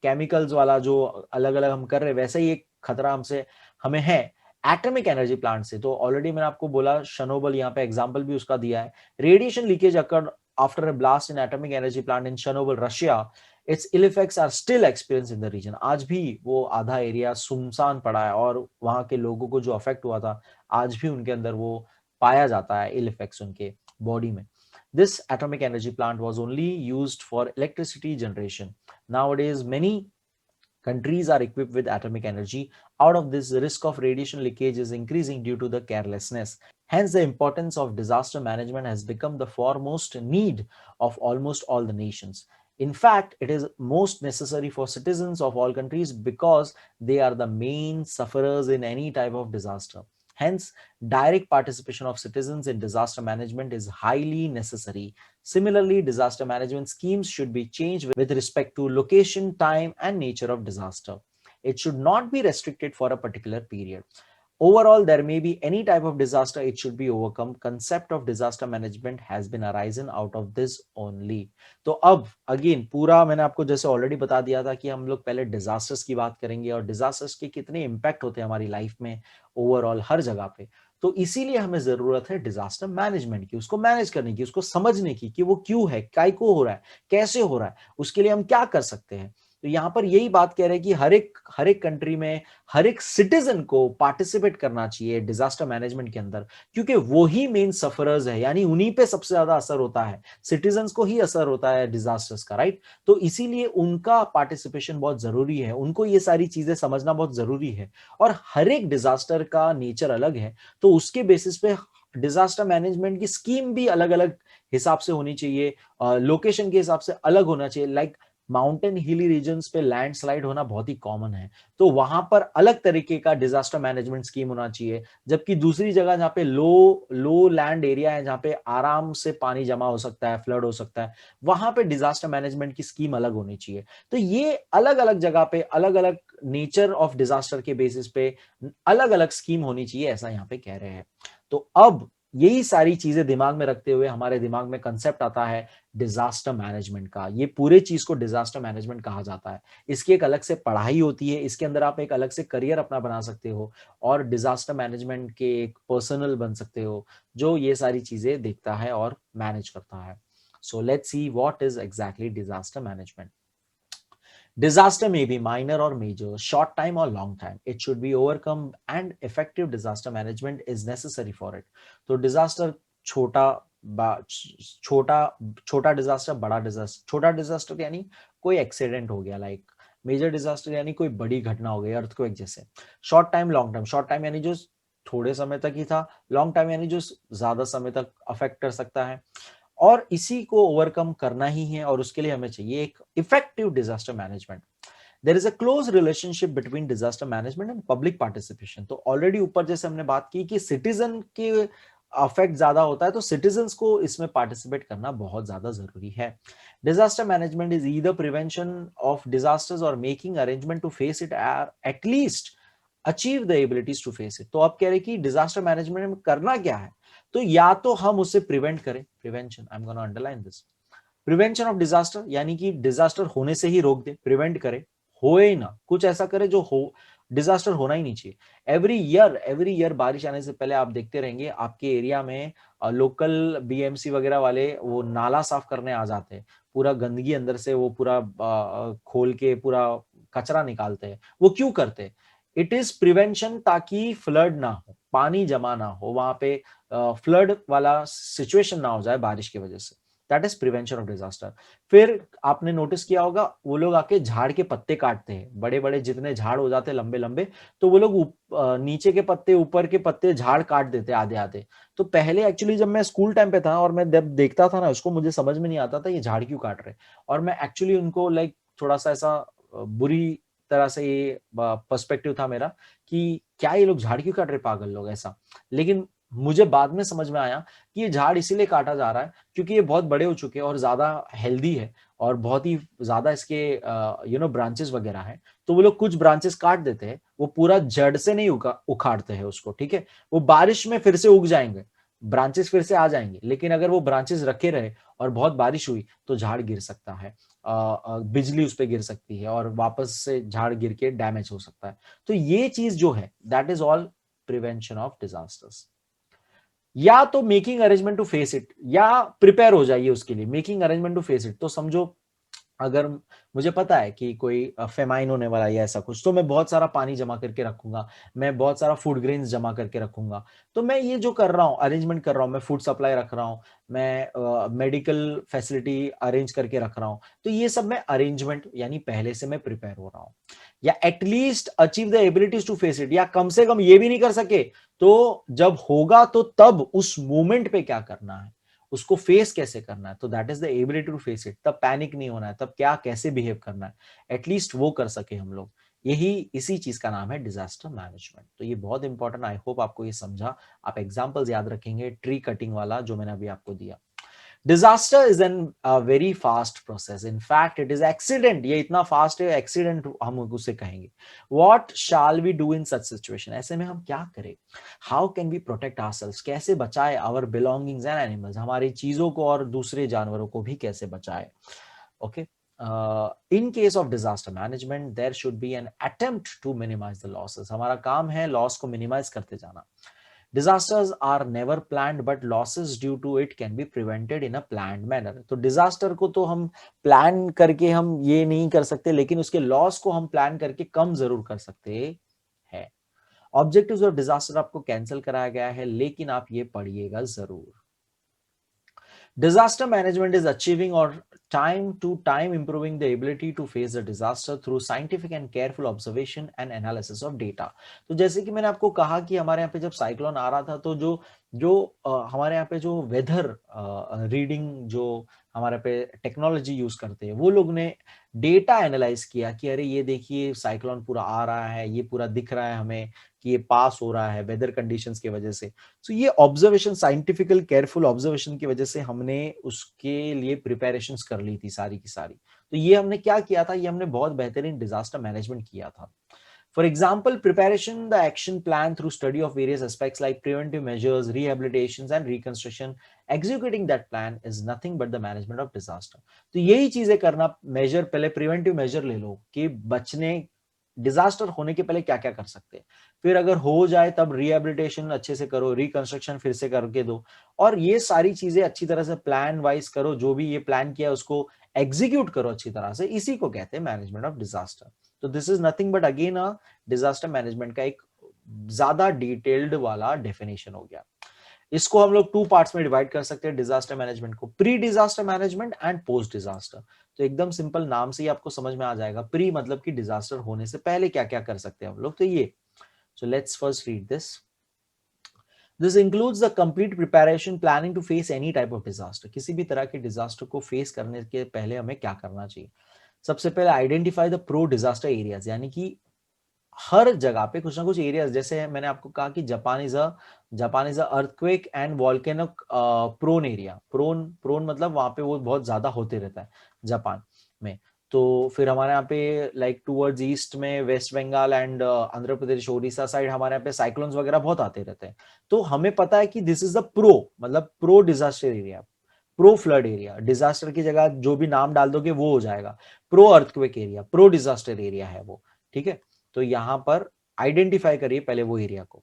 Speaker 1: केमिकल्स वाला जो अलग अलग हम कर रहे हैं, वैसा ही एक खतरा हमसे हमें है एटॉमिक एनर्जी प्लांट से। तो ऑलरेडी मैंने आपको बोला, शनोबल, यहाँ पे एग्जांपल भी उसका दिया है। Radiation leakage occurred after a blast in atomic energy plant in Chernobyl, Russia. Its ill effects are still experience in the region. आज भी वो आधा एरिया सुनसान पड़ा है और वहां के लोगों को जो अफेक्ट हुआ था, आज भी उनके अंदर वो पाया जाता है, इल इफेक्ट्स उनके body mein. This atomic energy plant was only used for electricity generation. Nowadays, many countries are equipped with atomic energy. Out of this, the risk of radiation leakage is increasing due to the carelessness. Hence, the importance of disaster management has become the foremost need of almost all the nations. In fact, it is most necessary for citizens of all countries because they are the main sufferers in any type of disaster. Hence, direct participation of citizens in disaster management is highly necessary. Similarly, disaster management schemes should be changed with respect to location, time, and nature of disaster. It should not be restricted for a particular period. Overall, there may be any type of disaster, it should be overcome. Concept of disaster management has been arisen out of this only. तो अब अगेन पूरा मैंने आपको जैसे ऑलरेडी बता दिया था कि हम लोग पहले डिजास्टर्स की बात करेंगे और डिजास्टर्स के कितने इंपैक्ट होते हैं हमारी लाइफ में ओवरऑल हर जगह पे। तो इसीलिए हमें जरूरत है डिजास्टर मैनेजमेंट की, उसको मैनेज करने की, उसको समझने की कि वो क्यों है, काय को हो रहा है, कैसे हो रहा है, उसके लिए हम क्या कर सकते हैं। तो यहाँ पर यही बात कह रहे हैं कि हर एक कंट्री में हर एक सिटीजन को पार्टिसिपेट करना चाहिए डिजास्टर मैनेजमेंट के अंदर, क्योंकि वो ही मेन सफरर्स है, यानी उन्हीं पे सबसे ज्यादा असर होता है, सिटीजन्स को ही असर होता है डिजास्टर्स का, राइट। तो इसीलिए उनका पार्टिसिपेशन बहुत जरूरी है, उनको ये सारी चीजें समझना बहुत जरूरी है। और हर एक डिजास्टर का नेचर अलग है, तो उसके बेसिस पे डिजास्टर मैनेजमेंट की स्कीम भी अलग अलग हिसाब से होनी चाहिए, लोकेशन के हिसाब से अलग होना चाहिए। लाइक माउंटेन हिली रीजन्स पे लैंडस्लाइड होना बहुत ही कॉमन है, तो वहां पर अलग तरीके का डिजास्टर मैनेजमेंट स्कीम होना चाहिए। जबकि दूसरी जगह जहाँ पे लो लैंड एरिया है, जहाँ पे आराम से पानी जमा हो सकता है, फ्लड हो सकता है, वहां पे डिजास्टर मैनेजमेंट की स्कीम अलग होनी चाहिए। तो ये अलग अलग जगह पे अलग अलग नेचर ऑफ डिजास्टर के बेसिस पे अलग अलग स्कीम होनी चाहिए, ऐसा यहाँ पे कह रहे हैं। तो अब यही सारी चीजें दिमाग में रखते हुए हमारे दिमाग में कंसेप्ट आता है डिजास्टर मैनेजमेंट का। ये पूरे चीज को डिजास्टर मैनेजमेंट कहा जाता है। इसकी एक अलग से पढ़ाई होती है, इसके अंदर आप एक अलग से करियर अपना बना सकते हो और डिजास्टर मैनेजमेंट के एक पर्सनल बन सकते हो जो ये सारी चीजें देखता है और मैनेज करता है। So let's see what is exactly disaster management. Disaster may be minor or major, short time or long time. It should be overcome and effective disaster management is necessary for it. तो disaster छोटा छोटा छोटा डिजास्टर, बड़ा डिजास्टर। छोटा डिजास्टर यानी कोई एक्सीडेंट हो गया, लाइक मेजर डिजास्टर यानी कोई बड़ी घटना हो गई, अर्थक्वेक जैसे। Short time, long time. Short time यानी जो थोड़े समय तक ही था, लॉन्ग टाइम यानी जो ज्यादा समय तक अफेक्ट कर सकता है, और इसी को ओवरकम करना ही है, और उसके लिए हमें चाहिए एक effective disaster management. There is a close relationship between disaster management and public participation. तो ऑलरेडी ऊपर जैसे हमने बात की कि सिटीजन के अफेक्ट ज्यादा होता है, तो सिटीजन्स को इसमें पार्टिसिपेट करना बहुत ज्यादा जरूरी है। Disaster management is either prevention of disasters और making arrangement to face it, at least achieve the abilities to face it. तो आप कह रहे कि डिजास्टर मैनेजमेंट में करना क्या है, तो या तो हम उसे प्रिवेंट करें, prevention, I am gonna underline this, prevention of disaster यानी कि डिजास्टर होने से ही रोक दे, प्रिवेंट करे, होए ही ना, कुछ ऐसा करे जो हो, डिजास्टर होना ही नहीं चाहिए। एवरी ईयर बारिश आने से पहले आप देखते रहेंगे आपके एरिया में लोकल बीएमसी वगैरह वाले वो नाला साफ करने आ जाते हैं, पूरा गंदगी अंदर से वो पूरा खोल के पूरा कचरा निकालते हैं। वो क्यों करते हैं? इट इज प्रिवेंशन, ताकि फ्लड ना हो, पानी जमा ना हो वहां पे, फ्लड वाला सिचुएशन ना हो जाए बारिश की वजह से। That is prevention of disaster. फिर आपने नोटिस किया होगा वो लोग आके झाड़ के पत्ते काटते हैं, बड़े बड़े जितने झाड़ हो जाते हैं लंबे लंबे, तो वो लोग नीचे के पत्ते ऊपर के पत्ते झाड़ काट देते आधे आधे। तो पहले एक्चुअली जब मैं स्कूल टाइम पे था और मैं जब देखता था ना उसको, मुझे समझ में नहीं आता था ये झाड़ क्यों काट रहे, और मैं एक्चुअली उनको लाइक थोड़ा सा ऐसा बुरी तरह से ये पर्सपेक्टिव था मेरा कि क्या ये लोग झाड़ क्यों काट रहे, पागल लोग ऐसा। लेकिन मुझे बाद में समझ में आया कि ये झाड़ इसीलिए काटा जा रहा है क्योंकि ये बहुत बड़े हो चुके हैं और ज्यादा हेल्दी है, और बहुत ही ज्यादा इसके ब्रांचेस वगैरह है। तो वो लोग कुछ ब्रांचेस काट देते हैं, वो पूरा जड़ से नहीं उखाड़ते हैं उसको, ठीक है। वो बारिश में फिर से उग जाएंगे, ब्रांचेस फिर से आ जाएंगे, लेकिन अगर वो ब्रांचेस रखे रहे और बहुत बारिश हुई तो झाड़ गिर सकता है, बिजली उस पर गिर सकती है और वापस से झाड़ गिर के डैमेज हो सकता है। तो ये चीज जो है that is all prevention of disasters. या तो making arrangement to face it, या प्रिपेयर हो जाइए उसके लिए, making arrangement to face it. तो समझो अगर मुझे पता है कि कोई फेमाइन होने वाला है या ऐसा कुछ, तो मैं बहुत सारा पानी जमा करके रखूंगा, मैं बहुत सारा फूड ग्रेन्स जमा करके रखूंगा। तो मैं ये जो कर रहा हूँ, अरेंजमेंट कर रहा हूँ, मैं फूड सप्लाई रख रहा हूँ, मैं मेडिकल फैसिलिटी अरेंज करके रख रहा हूँ, तो ये सब मैं अरेंजमेंट यानी पहले से मैं प्रिपेयर हो रहा हूँ। या at least achieve the abilities to face it, या कम से कम ये भी नहीं कर सके तो जब होगा तो तब उस मोमेंट पे क्या करना है, उसको फेस कैसे करना है, तो that is the ability to face it. तब पैनिक नहीं होना है, तब क्या कैसे बिहेव करना है, एटलीस्ट वो कर सके हम लोग। यही इसी चीज का नाम है डिजास्टर मैनेजमेंट। तो ये बहुत इंपॉर्टेंट, आई होप आपको ये समझा। आप एग्जांपल्स याद रखेंगे, ट्री कटिंग वाला जो मैंने अभी आपको दिया। Disaster is an very fast process, in fact it is accident, ये इतना फास्ट है एक्सीडेंट हम उसे कहेंगे। What shall we do in such situation, ऐसे में हम क्या करें। How can we protect ourselves, कैसे बचाए आवर बिलोंगिंग्स एंड एनिमल्स, हमारी चीजों को और दूसरे जानवरों को भी कैसे बचाए। Okay, in case of disaster management there should be an attempt to minimise the losses, हमारा काम है लॉस को मिनिमाइज करते जाना। Disasters are never planned, but losses due to it can be prevented in a planned manner. तो डिजास्टर को तो हम प्लान करके हम ये नहीं कर सकते, लेकिन उसके लॉस को हम प्लान करके कम जरूर कर सकते हैं। ऑब्जेक्टिव्स ऑफ डिजास्टर आपको कैंसिल कराया गया है, लेकिन आप ये पढ़िएगा जरूर। Disaster management is achieving or time to time improving the ability to face a disaster through scientific and careful observation and analysis of data. तो जैसे कि मैंने आपको कहा कि हमारे यहाँ पे जब साइक्लोन आ रहा था तो जो जो हमारे यहाँ पे जो वेदर रीडिंग जो हमारे पे टेक्नोलॉजी यूज करते हैं, वो लोग ने डेटा एनालाइज किया कि अरे ये देखिए साइक्लोन पूरा आ रहा है, ये पूरा दिख रहा है हमें कि ये पास हो रहा है वेदर कंडीशंस की वजह से। तो ये ऑब्जर्वेशन, साइंटिफिकल केयरफुल ऑब्जर्वेशन की वजह से हमने उसके लिए प्रिपरेशंस कर ली थी सारी की सारी। तो ये हमने क्या किया था, ये हमने बहुत बेहतरीन डिजास्टर मैनेजमेंट किया था। For example, preparation the action plan through study of various aspects like preventive measures, rehabilitations and reconstruction. Executing that plan is nothing but the management of disaster. तो यही चीजें करना, मेजर पहले प्रिवेंटिव मेजर ले लो कि बचने, डिजास्टर होने के पहले क्या क्या कर सकते हैं, फिर अगर हो जाए तब रिहेबिलिटेशन अच्छे से करो, रिकंस्ट्रक्शन फिर से करके दो, और ये सारी चीजें अच्छी तरह से प्लान वाइज करो, जो भी ये प्लान किया उसको एग्जीक्यूट करो अच्छी तरह से, इसी को कहते हैं मैनेजमेंट ऑफ डिजास्टर। तो this is nothing but again disaster management का एक ज्यादा डिटेल्ड वाला डेफिनेशन हो गया। इसको हम लोग 2 पार्ट्स में डिवाइड कर सकते हैं डिजास्टर मैनेजमेंट को, pre disaster management and post disaster. तो एकदम सिंपल, नाम से ही आपको समझ में आ जाएगा, प्री मतलब कि डिजास्टर होने से पहले क्या क्या कर सकते हैं हम लोग, तो ये। So let's first read this. This includes the complete preparation planning to face any type of disaster। किसी भी तरह के डिजास्टर को फेस करने के पहले हमें क्या करना चाहिए। सबसे पहले identify the pro disaster areas, यानी कि हर जगह पे कुछ ना कुछ एरियाज, जैसे मैंने आपको कहा कि Japan is a earthquake and volcanic prone area. Prone prone मतलब वहां पे वो बहुत ज्यादा होते रहता है जापान में। तो फिर हमारे यहाँ पे लाइक टूवर्ड्स ईस्ट में वेस्ट बंगाल एंड आंध्र प्रदेश उड़ीसा साइड हमारे यहाँ पे साइक्लोन्स वगैरह बहुत आते रहते हैं। तो हमें पता है कि दिस इज द प्रो, मतलब pro disaster area, pro flood area. Disaster की जगह जो भी नाम डाल दोगे वो हो जाएगा। Pro earthquake area, pro disaster area है वो, ठीक है। तो यहां पर आइडेंटिफाई करिए पहले वो एरिया को।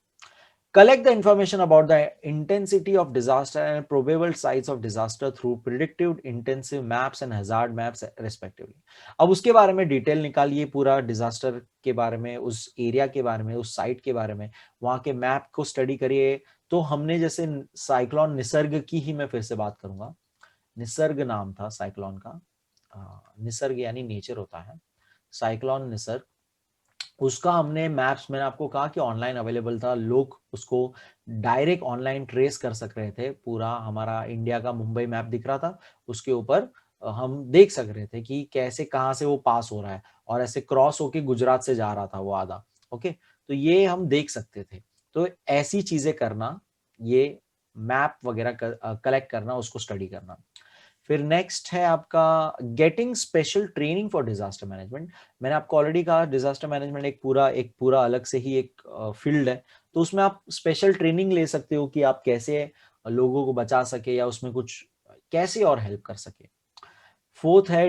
Speaker 1: Collect the information about the intensity of disaster and probable sites of disaster through predictive intensive maps and hazard maps respectively। अब उसके बारे में डिटेल निकालिए, पूरा डिजास्टर के बारे में, उस एरिया के बारे में, उस साइट के बारे में, वहां के मैप को स्टडी करिए। तो हमने जैसे साइक्लोन निसर्ग की ही मैं फिर से बात करूंगा, निसर्ग नाम था साइक्लोन का, निसर्ग यानी नेचर होता है, साइक्लोन निसर्ग। उसका हमने मैप्स, मैंने आपको कहा कि ऑनलाइन अवेलेबल था, लोग उसको डायरेक्ट ऑनलाइन ट्रेस कर सक रहे थे। पूरा हमारा इंडिया का मुंबई मैप दिख रहा था, उसके ऊपर हम देख सक रहे थे कि कैसे कहाँ से वो पास हो रहा है, और ऐसे क्रॉस होके गुजरात से जा रहा था वो आधा। ओके, तो ये हम देख सकते थे। तो ऐसी चीजें करना, ये मैप वगैरह कलेक्ट करना, उसको स्टडी करना। फिर नेक्स्ट है आपका getting special training for disaster management. मैंने आपको ऑलरेडी कहा डिजास्टर मैनेजमेंट एक पूरा अलग से ही एक फील्ड है। तो उसमें आप स्पेशल ट्रेनिंग ले सकते हो कि आप कैसे लोगों को बचा सके या उसमें कुछ कैसे और हेल्प कर सके। फोर्थ है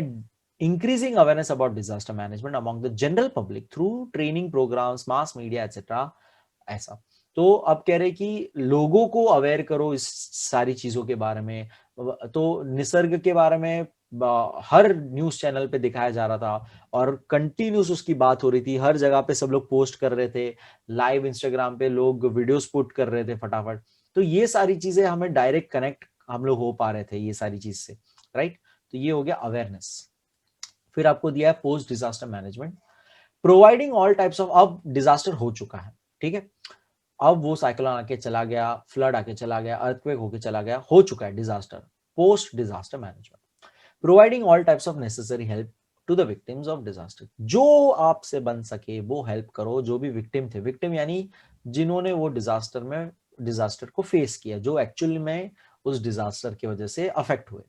Speaker 1: increasing awareness about disaster management among the general public through training programmes, mass media etcetera. ऐसा, तो अब कह रहे कि लोगों को अवेयर करो इस सारी चीजों के बारे में। तो निसर्ग के बारे में हर न्यूज चैनल पे दिखाया जा रहा था, और कंटिन्यूस उसकी बात हो रही थी, हर जगह पे सब लोग पोस्ट कर रहे थे, लाइव इंस्टाग्राम पे लोग वीडियोस पुट कर रहे थे फटाफट। तो ये सारी चीजें हमें डायरेक्ट कनेक्ट हम लोग हो पा रहे थे ये सारी चीज से, राइट। तो ये हो गया अवेयरनेस। फिर आपको दिया है post disaster management, providing all types of, अब डिजास्टर हो चुका है, ठीक है, अब वो साइक्लोन आके चला गया, फ्लड आके चला गया, अर्थक्वेक होके चला गया, हो चुका है disaster. Post disaster management, providing all types of necessary help to the victims of disaster. जो आपसे बन सके वो हेल्प करो, जो भी विक्टिम थे, विक्टिम यानी जिन्होंने वो डिजास्टर को फेस किया, जो एक्चुअली में उस डिजास्टर की वजह से अफेक्ट हुए।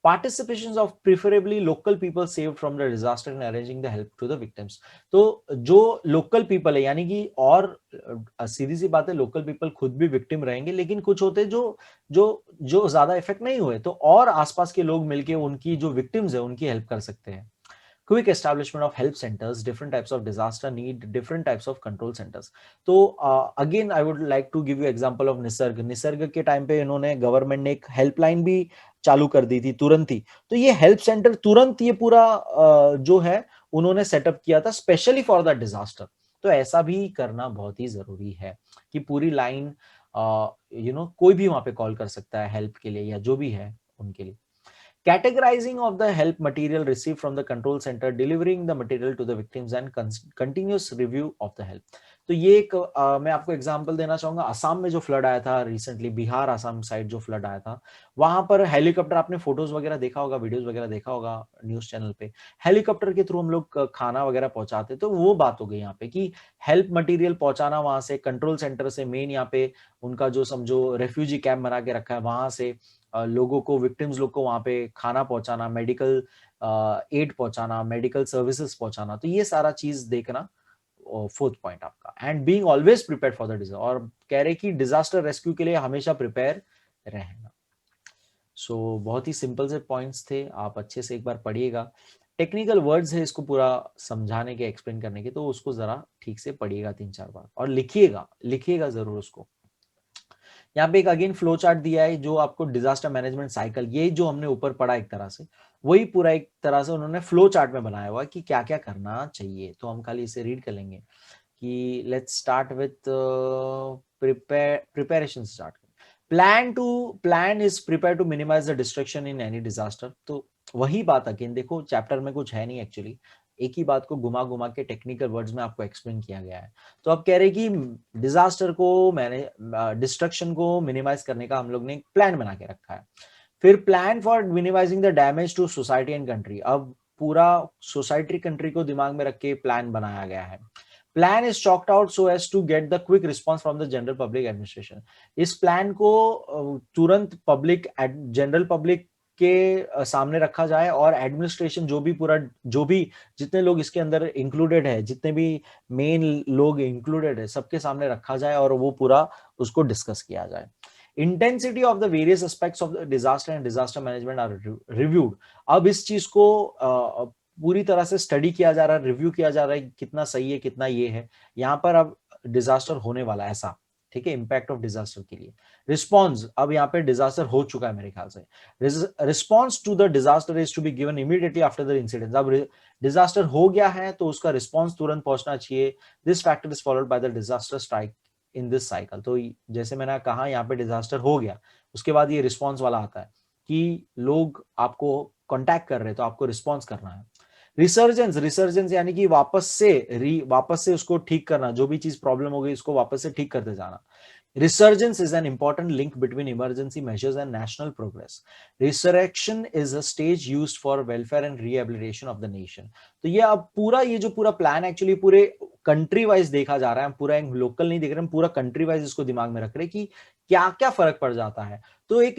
Speaker 1: Participations of preferably local people saved from the disaster and arranging the help to the victims। तो जो लोकल पीपल है, यानी कि, और सीधी सी बात है, लोकल पीपल खुद भी विक्टिम रहेंगे, लेकिन कुछ होते हैं जो जो जो ज्यादा इफेक्ट नहीं हुए, तो और आसपास के लोग मिलके उनकी जो विक्टिम्स है उनकी हेल्प कर सकते हैं। Quick establishment of help centers, different types of disaster need different types of control centers। तो again I would like to give you example of Nisarga के टाइम पे इन्होंने गवर्नमेंट ने एक हेल्पलाइन भी चालू कर दी थी तुरंत ही। तो ये हेल्प सेंटर तुरंत ये पूरा जो है उन्होंने सेटअप किया था स्पेशली फॉर द डिजास्टर। तो ऐसा भी करना बहुत ही जरूरी है कि पूरी लाइन कोई भी वहां पे कॉल कर सकता है हेल्प के लिए, या जो भी है उनके लिए। Categorizing of the help material received from the control center, delivering the material to the victims and continuous review of the help। तो ये एक मैं आपको एग्जांपल देना चाहूंगा, असम में जो फ्लड आया था रिसेंटली, बिहार असम साइड जो फ्लड आया था, वहां पर हेलीकॉप्टर, आपने फोटोज वगैरह देखा होगा, वीडियोस वगैरह देखा होगा न्यूज चैनल पे, हेलीकॉप्टर के थ्रू हम लोग खाना वगैरह पहुंचाते। तो वो बात हो गई यहाँ पे कि हेल्प मटेरियल पहुंचाना वहां से कंट्रोल सेंटर से, मेन यहाँ पे उनका जो समझो रेफ्यूजी कैंप बना के रखा है, वहां से लोगों को, विक्टिम्स लोग को वहां पे खाना पहुंचाना, मेडिकल एड पहुंचाना, मेडिकल सर्विसेज पहुंचाना। तो ये सारा चीज देखना फोर्थ पॉइंट आपका। And being always prepare for the disaster, और कह रहे कि डिजास्टर रेस्क्यू के लिए हमेशा प्रिपेयर रहना। सो बहुत ही सिंपल से पॉइंट्स थे, आप अच्छे से एक बार पढ़िएगा। टेक्निकल वर्ड्स है इसको पूरा समझाने के, एक्सप्लेन करने के, तो उसको जरा ठीक से पढ़िएगा 3-4 बार, और लिखिएगा, लिखिएगा जरूर उसको। यहाँ पे एक अगेन फ्लो चार्ट दिया है जो आपको डिजास्टर मैनेजमेंट साइकिल, ये जो हमने ऊपर पढ़ा एक तरह से, वही पूरा एक तरह से उन्होंने फ्लो चार्ट में बनाया हुआ है कि क्या क्या करना चाहिए। तो हम खाली इसे रीड कर लेंगे कि let's start with preparation start. Plan is prepare to minimise the destruction in any disaster. तो वही बात अगेन देखो, चैप्टर में कुछ है नहीं एक्चुअली, एक ही बात को घुमा घुमा के टेक्निकल वर्ड्स में आपको एक्सप्लेन किया गया है। तो अब कह रहे कि डिजास्टर को मैंने डिस्ट्रक्शन को मिनिमाइज करने का हम लोग ने एक प्लान बना के रखा है। फिर plan for minimising the damage to society and country, अब पूरा सोसाइटी कंट्री को दिमाग में रख के प्लान बनाया गया है। Plan is chalked out so as to get the quick response from the general public administration. इस प्लान को तुरंत पब्लिक जनरल पब्लिक के सामने रखा जाए और एडमिनिस्ट्रेशन जो भी जितने लोग इसके अंदर इंक्लूडेड है, जितने भी मेन लोग इंक्लूडेड है, सबके सामने रखा जाए और वो पूरा उसको डिस्कस किया जाए। Intensity of the various aspects of the disaster and disaster management are reviewed. अब इस चीज को पूरी तरह से स्टडी किया जा रहा है, रिव्यू किया जा रहा है, कितना सही है कितना ये है। यहाँ पर अब डिजास्टर होने वाला है ऐसा, ठीक है, इंपैक्ट ऑफ डिजास्टर के लिए। रिस्पॉन्स, अब यहाँ पे डिजास्टर हो चुका है मेरे ख्याल से। Response to the disaster is to be given immediately after the incident. अब डिजास्टर हो गया है तो उसका रिस्पॉन्स तुरंत पहुंचना चाहिए। This factor is followed by the disaster strike in this cycle. तो जैसे मैंने कहा यहाँ पे डिजास्टर हो गया, उसके बाद ये रिस्पॉन्स वाला आता है कि लोग आपको कॉन्टैक्ट कर रहे हैं तो आपको रिस्पॉन्स करना है। रिसर्जेंस यानी कि वापस से उसको ठीक करना, जो भी चीज प्रॉब्लम हो गई उसको वापस से ठीक करते जाना। Resurgence is an important link between emergency measures and national progress. Resurrection is a stage used for welfare and rehabilitation of the nation. तो ये अब ये जो पूरा प्लान एक्चुअली पूरे कंट्री वाइज देखा जा रहा है, पूरा एक लोकल नहीं देख रहे हैं, पूरा कंट्री वाइज इसको दिमाग में रख रहे हैं कि क्या क्या फर्क पड़ जाता है। तो एक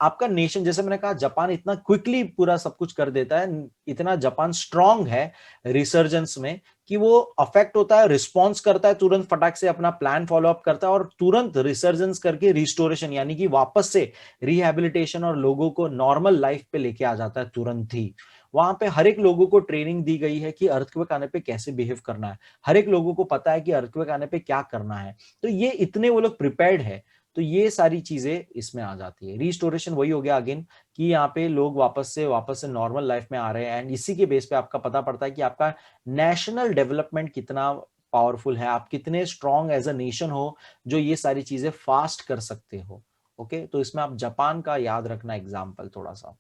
Speaker 1: आपका नेशन, जैसे मैंने कहा जापान इतना क्विकली पूरा सब कुछ कर देता है, इतना जापान स्ट्रांग है रिसर्जेंस में कि वो अफेक्ट होता है, रिस्पॉन्स करता है, तुरंत फटाक से अपना प्लान फॉलो अप करता है और तुरंत रिसर्जेंस करके रिस्टोरेशन यानी कि वापस से रिहैबिलिटेशन और लोगों को नॉर्मल लाइफ पे लेके आ जाता है तुरंत ही। वहां पे हर एक लोगों को ट्रेनिंग दी गई है कि अर्थक्वेक आने पे कैसे बिहेव करना है, हर एक लोगों को पता है कि अर्थक्वेक आने पे क्या करना है। तो ये इतने वो लोग प्रिपेयर्ड है, तो ये सारी चीजें इसमें आ जाती है। रिस्टोरेशन वही हो गया अगेन कि यहाँ पे लोग वापस से नॉर्मल लाइफ में आ रहे हैं, एंड इसी के बेस पे आपका पता पड़ता है कि आपका नेशनल डेवलपमेंट कितना पावरफुल है, आप कितने स्ट्रांग एज अ नेशन हो जो ये सारी चीजें फास्ट कर सकते हो। ओके, तो इसमें आप जापान का याद रखना एग्जाम्पल थोड़ा सा।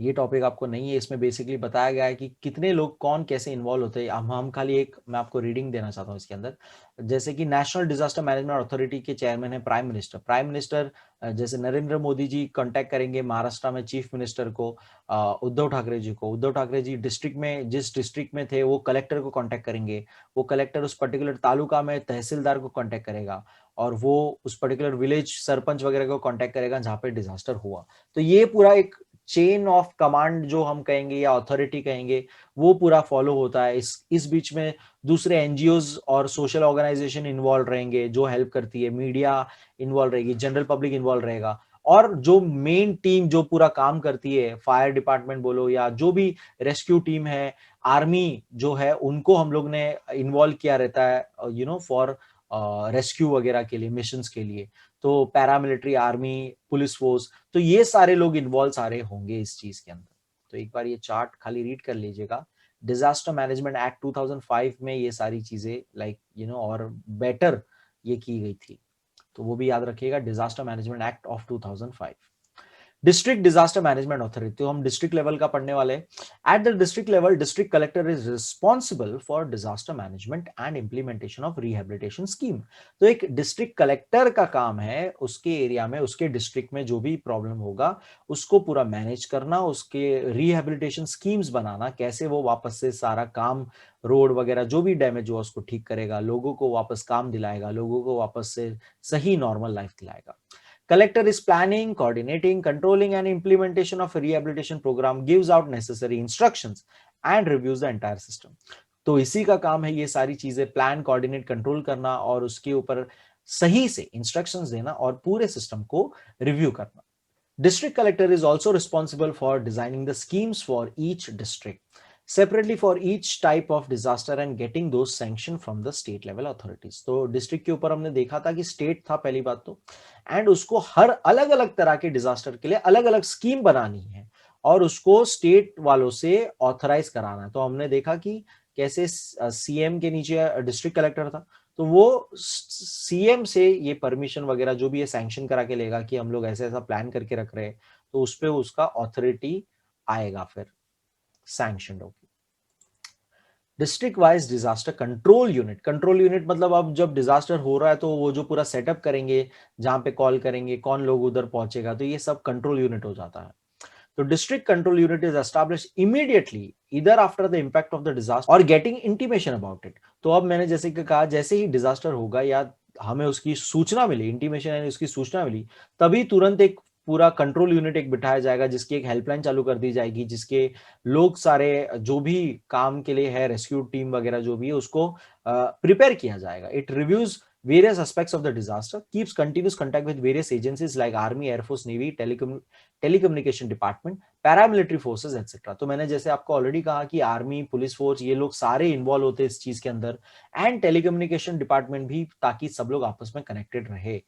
Speaker 1: ये टॉपिक आपको नहीं है, इसमें बेसिकली बताया गया है कि कितने लोग कौन कैसे इन्वॉल्व होते हैं। हम खाली एक मैं आपको रीडिंग देना चाहता हूँ इसके अंदर। जैसे कि नेशनल डिजास्टर मैनेजमेंट अथॉरिटी के चेयरमैन है प्राइम मिनिस्टर। जैसे नरेंद्र मोदी जी कांटेक्ट करेंगे महाराष्ट्र में चीफ मिनिस्टर को, उद्धव ठाकरे जी को। उद्धव ठाकरे जी डिस्ट्रिक्ट में जिस डिस्ट्रिक्ट में थे वो कलेक्टर को कांटेक्ट करेंगे, वो कलेक्टर उस पर्टिकुलर तालुका में तहसीलदार को कांटेक्ट करेगा और वो उस पर्टिकुलर विलेज सरपंच वगैरह को कांटेक्ट करेगा जहाँ पे डिजास्टर हुआ। तो ये पूरा एक चेन ऑफ कमांड जो हम कहेंगे या अथॉरिटी कहेंगे वो पूरा फॉलो होता है। इस बीच में दूसरे एनजीओज और सोशल ऑर्गेनाइजेशन इन्वॉल्व रहेंगे जो हेल्प करती है, मीडिया इन्वॉल्व रहेगी, जनरल पब्लिक इन्वॉल्व रहेगा, और जो मेन टीम जो पूरा काम करती है, फायर डिपार्टमेंट बोलो या जो भी रेस्क्यू टीम है, आर्मी जो है, उनको हम लोग ने इन्वॉल्व किया रहता है फॉर रेस्क्यू वगैरह के लिए, मिशंस के लिए। तो पैरामिलिट्री, आर्मी, पुलिस फोर्स, तो ये सारे लोग इन्वॉल्व सारे होंगे इस चीज के अंदर। तो एक बार ये चार्ट खाली रीड कर लीजिएगा। डिजास्टर मैनेजमेंट एक्ट 2005 में ये सारी चीजें और बेटर ये की गई थी, तो वो भी याद रखिएगा, disaster management act of 2005। District disaster management authority, तो हम डिस्ट्रिक्ट लेवल का पढ़ने वाले। At the district level district collector is responsible for disaster management and implementation of rehabilitation scheme. तो एक डिस्ट्रिक्ट कलेक्टर का काम है उसके एरिया में, उसके डिस्ट्रिक्ट में जो भी प्रॉब्लम होगा उसको पूरा मैनेज करना, उसके रिहेबिलिटेशन स्कीम्स बनाना, कैसे वो वापस से सारा काम, रोड वगैरह जो भी डैमेज हुआ उसको ठीक करेगा, लोगों को वापस काम दिलाएगा, लोगों को वापस से सही नॉर्मल लाइफ दिलाएगा। Collector is planning, coordinating, controlling and implementation of a rehabilitation program, gives out necessary instructions and reviews the entire system. तो इसी का काम है ये सारी चीजें प्लान, कोऑर्डिनेट, कंट्रोल करना और उसके ऊपर सही से इंस्ट्रक्शंस देना और पूरे सिस्टम को रिव्यू करना। District collector is also responsible for designing the schemes for each district separately for each type of disaster and getting those sanctioned from the state level authorities. तो डिस्ट्रिक्ट के ऊपर हमने देखा था कि स्टेट था पहली बात तो, एंड उसको हर अलग अलग तरह के डिजास्टर के लिए अलग अलग स्कीम बनानी है और उसको स्टेट वालों से ऑथराइज कराना है। तो हमने देखा कि कैसे सीएम के नीचे डिस्ट्रिक्ट कलेक्टर था, तो वो सीएम से ये परमिशन वगैरह जो भी ये सैंक्शन करा के लेगा कि हम लोग ऐसा ऐसा प्लान करके रख रहे हैं, तो उस पे उसका ऑथोरिटी आएगा, फिर सैंक्शन होगी। District wise disaster control unit मतलब अब जब डिजास्टर हो रहा है तो वो जो पूरा सेटअप करेंगे, जहां पे कॉल करेंगे, कौन लोग उधर पहुंचेगा, तो ये सब कंट्रोल यूनिट हो जाता है। तो district control unit is established immediately either after the impact of the disaster और गेटिंग इंटीमेशन अबाउट इट। तो अब मैंने जैसे कि कहा, जैसे ही डिजास्टर होगा या हमें उसकी सूचना मिली, इंटीमेशन यानी उसकी सूचना मिली, तभी तुरंत एक पूरा कंट्रोल यूनिट एक बिठाया जाएगा, जिसकी एक हेल्पलाइन चालू कर दी जाएगी, जिसके लोग सारे जो भी काम के लिए है, रेस्क्यू टीम वगैरह जो भी है, उसको प्रिपेयर किया जाएगा। It reviews various aspects of the disaster, keeps continuous contact with various agencies like Army, Air Force, Navy, telecommunication department, paramilitary forces etcetera. तो मैंने जैसे आपको ऑलरेडी कहा कि आर्मी, पुलिस फोर्स, ये लोग सारे इन्वॉल्व होते हैं इस चीज के अंदर, एंड टेलीकम्युनिकेशन डिपार्टमेंट भी, ताकि सब लोग आपस में कनेक्टेड रहे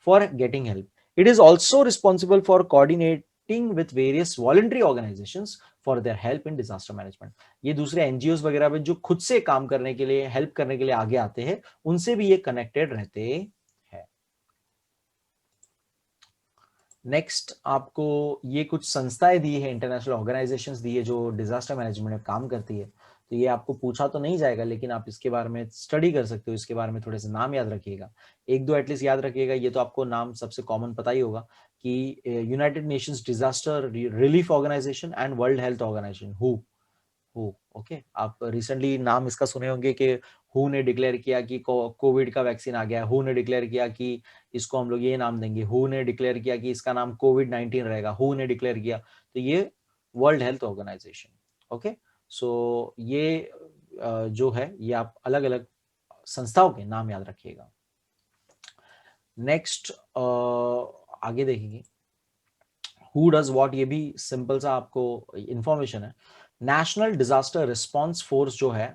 Speaker 1: for getting help. It is also responsible for coordinating with various voluntary organisations for their help in disaster management. ये दूसरे एनजीओ वगैरह में जो खुद से काम करने के लिए, हेल्प करने के लिए आगे आते हैं, उनसे भी ये कनेक्टेड रहते हैं। नेक्स्ट आपको ये कुछ संस्थाएं दी है, इंटरनेशनल ऑर्गेनाइजेशंस दी है जो डिजास्टर मैनेजमेंट में काम करती है। तो ये आपको पूछा तो नहीं जाएगा, लेकिन आप इसके बारे में स्टडी कर सकते हो, इसके बारे में थोड़े से नाम याद रखिएगा, एक दो एटलीस्ट याद रखिएगा। ये तो आपको नाम सबसे कॉमन पता ही होगा कि United Nations disaster relief organisation and World Health Organisation, हु। ओके, आप रिसेंटली नाम इसका सुने होंगे कि हु ने डिक्लेयर किया कि कोविड का वैक्सीन आ गया, हु ने डिक्लेयर किया कि इसको हम लोग ये नाम देंगे, हु ने डिक्लेयर किया कि इसका नाम कोविड-19 रहेगा, हु ने डिक्लेयर किया। तो ये वर्ल्ड हेल्थ ऑर्गेनाइजेशन। ओके, सो ये जो है, ये आप अलग अलग संस्थाओं के नाम याद रखिएगा। नेक्स्ट आगे देखेंगे, हु डज व्हाट, ये भी सिंपल सा आपको इंफॉर्मेशन है। नेशनल डिजास्टर रिस्पांस फोर्स जो है,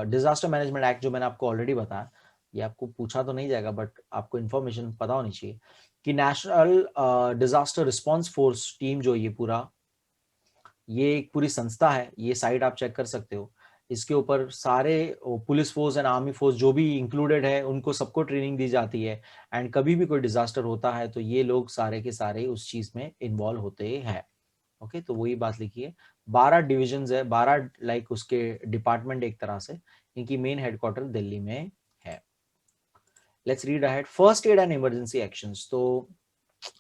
Speaker 1: डिजास्टर मैनेजमेंट एक्ट जो मैंने आपको ऑलरेडी बताया, ये आपको पूछा तो नहीं जाएगा, बट आपको इन्फॉर्मेशन पता होनी चाहिए कि national disaster response force team जो ये पूरा, ये एक पूरी संस्था है, ये साइट आप चेक कर सकते हो। इसके ऊपर सारे police force and army force जो भी इंक्लूडेड है, उनको सबको ट्रेनिंग दी जाती है, एंड कभी भी कोई डिजास्टर होता है तो ये लोग सारे के सारे उस चीज में इन्वॉल्व होते हैं। ओके, तो वही बात लिखी है। 12 डिविजन है, 12 लाइक उसके डिपार्टमेंट एक तरह से, इनकी मेन हेडक्वार्टर दिल्ली में है। Let's read ahead, first aid and emergency actions. तो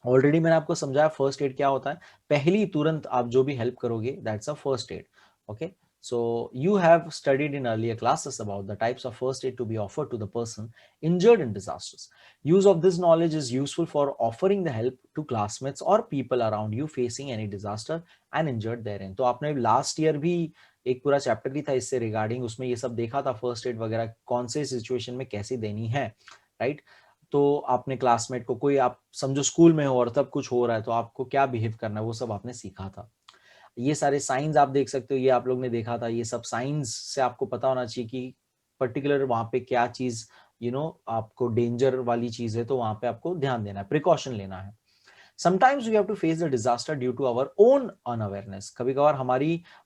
Speaker 1: ऑलरेडी मैंने आपको समझाया फर्स्ट एड क्या होता है, पहली तुरंत आप जो भी हेल्प करोगे, that's a first aid. Okay, so you have studied in earlier classes about the types of first aid to be offered to the person injured in disasters. Use of this knowledge is useful for offering the help to classmates or people around you facing any disaster and injured therein. तो आपने लास्ट ईयर भी एक पूरा चैप्टर भी था इससे रिगार्डिंग, उसमें ये सब देखा था, फर्स्ट एड वगैरह कौन से सिचुएशन में कैसे देनी है, राइट। तो आपने क्लासमेट को, कोई आप समझो स्कूल में हो और तब कुछ हो रहा है, तो आपको क्या बिहेव करना है, वो सब आपने सीखा था। ये सारे साइंस आप देख सकते हो, ये आप लोग ने देखा था, ये सब साइंस से आपको पता होना चाहिए कि पर्टिकुलर वहां पे क्या चीज आपको डेंजर वाली चीज है, तो वहां पे आपको ध्यान देना है, प्रिकॉशन लेना है। Sometimes we have to face the disaster due to our own unawareness, कभी कभार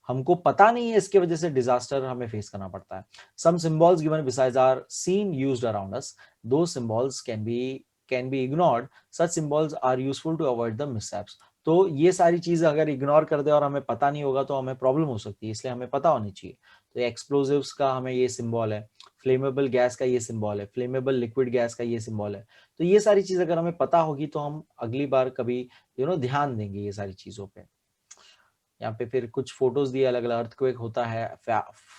Speaker 1: हमको पता नहीं है, इसके वजह से डिजास्टर हमें फेस करना पड़ता है। Some symbols given besides are seen used around us, those symbols can be ignored, such symbols are useful to avoid the mishaps. तो ये सारी चीजें अगर इग्नोर कर दे और हमें पता नहीं होगा तो हमें प्रॉब्लम हो सकती है, इसलिए हमें पता होनी चाहिए। तो एक्सप्लोजिव्स का हमें ये सिंबल है, फ्लेमेबल गैस का ये सिंबल है, फ्लेमेबल लिक्विड गैस का ये सिंबल है। तो ये सारी चीज अगर हमें पता होगी तो हम अगली बार कभी ध्यान देंगे ये सारी चीजों पे। यहाँ पे फिर कुछ फोटोज दिए अलग अलग, अर्थक्वेक होता है,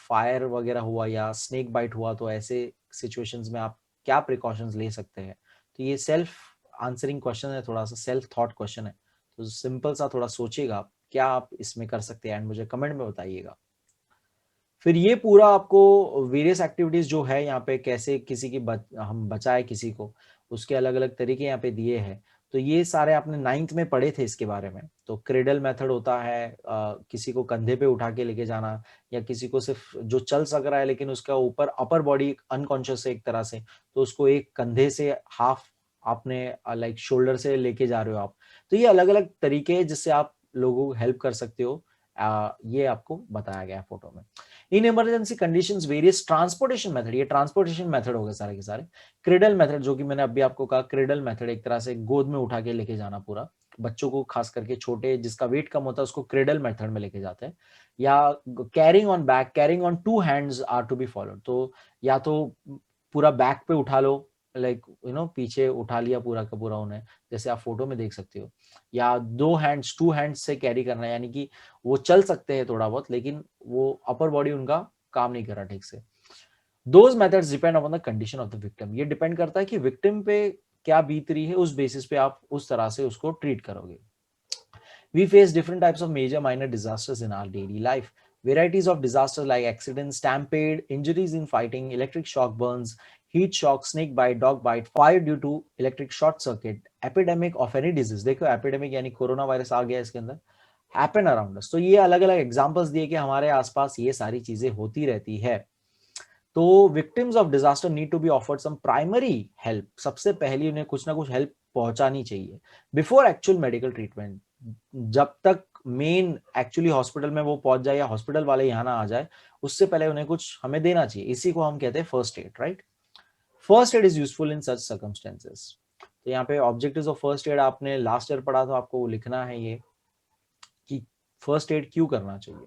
Speaker 1: फायर वगैरह हुआ या स्नेक बाइट हुआ, तो ऐसे सिचुएशंस में आप क्या प्रिकॉशंस ले सकते हैं। तो ये सेल्फ आंसरिंग क्वेश्चन है, थोड़ा सा सेल्फ थॉट क्वेश्चन है, तो सिंपल सा थोड़ा सोचिएगा क्या आप इसमें कर सकते हैं, एंड मुझे कमेंट में बताइएगा। फिर ये पूरा आपको वेरियस एक्टिविटीज जो है यहाँ पे, कैसे किसी की हम बचाए किसी को, उसके अलग अलग तरीके यहाँ पे दिए हैं। तो ये सारे आपने 9th में पढ़े थे इसके बारे में। तो क्रेडल मेथड होता है, किसी को कंधे पे उठा के लेके जाना, या किसी को सिर्फ जो चल सक रहा है लेकिन उसका ऊपर अपर बॉडी अनकॉन्शियस है एक तरह से, तो उसको एक कंधे से हाफ आपने शोल्डर से लेके जा रहे हो आप। तो ये अलग अलग तरीके हैं जिससे आप लोगों को हेल्प कर सकते हो, ये आपको बताया गया है फोटो में। In emergency conditions various transportation method, ये ट्रांसपोर्टेशन मेथड हो गए सारे के सारे। क्रेडल मेथड, जो कि मैंने अभी आपको कहा, क्रेडल मेथड एक तरह से गोद में उठा के लेके जाना, पूरा बच्चों को खास करके छोटे जिसका वेट कम होता है उसको क्रेडल मेथड में लेके जाते हैं। या carrying on back, carrying on two hands are to be followed, तो या तो पूरा बैक पे उठा लो, लाइक पीछे उठा लिया पूरा का पूरा उन्हें, जैसे आप फोटो में देख सकते हो, या दो हैंड्स, टू हैंड्स से कैरी करना है, यानी कि वो चल सकते हैं थोड़ा बहुत लेकिन वो अपर बॉडी उनका काम नहीं कर रहा ठीक से। Those methods depend upon the condition of the victim, ये डिपेंड करता है कि विक्टिम पे क्या बीत रही है, उस बेसिस पे आप उस तरह से उसको ट्रीट करोगे। We face different types of major minor disasters in our daily life. Varieties of disasters like accidents, stampede, injuries in fighting, electric shock burns, heat shock, snake bite, dog bite, fire due to electric short circuit, epidemic of any disease. देखो epidemic यानी कोरोना वायरस आ गया इसके अंदर, happen around us. तो ये अलग अलग एग्जांपल्स दिए कि हमारे आसपास ये सारी चीजें होती रहती है। तो victims of disaster need to be offered some primary help, सबसे पहले उन्हें कुछ ना कुछ हेल्प पहुंचानी चाहिए बिफोर एक्चुअल मेडिकल ट्रीटमेंट। जब तक मेन एक्चुअली हॉस्पिटल में वो पहुंच जाए या हॉस्पिटल वाले यहाँ ना आ जाए, उससे पहले उन्हें कुछ हमें देना चाहिए, इसी को हम कहते हैं first aid, right. First aid is useful in such circumstances. तो यहाँ पे ऑब्जेक्टिव्स ऑफ फर्स्ट एड आपने लास्ट ईयर पढ़ा, तो आपको लिखना है ये कि फर्स्ट एड क्यों करना चाहिए।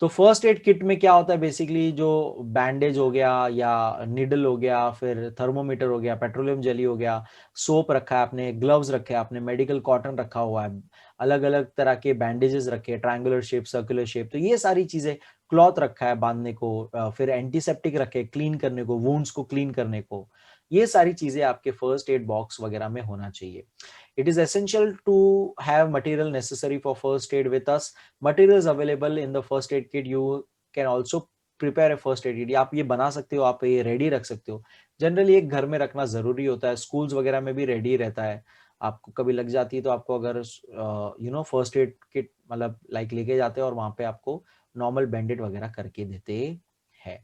Speaker 1: तो फर्स्ट एड किट में क्या होता है, बेसिकली जो बैंडेज हो गया या निडल हो गया, फिर थर्मोमीटर हो गया, पेट्रोलियम जेली हो गया, सोप रखा है आपने, ग्लव्स रखे हैं आपने, मेडिकल कॉटन रखा हुआ है, अलग अलग तरह के बैंडेजेस रखे हैं, ट्रायंगुलर शेप, सर्कुलर शेप, तो ये सारी चीजें, क्लॉथ रखा है बांधने को, फिर एंटीसेप्टिक रखे क्लीन करने को, वुंड्स को क्लीन करने को, ये सारी चीजें आपके फर्स्ट एड बॉक्स वगैरह में होना चाहिए। It is essential to have material necessary for first aid with us. Materials available in the first aid kit. You can also prepare a first aid kit. आप ये बना सकते हो, आप ये रेडी रख सकते हो। जनरली एक घर में रखना जरूरी होता है, स्कूल्स वगैरह में भी रेडी रहता है। आपको कभी लग जाती है तो आपको अगर फर्स्ट एड किट मतलब लाइक लेके जाते हैं और वहां पे आपको नॉर्मल बैंडेड वगैरह करके देते हैं।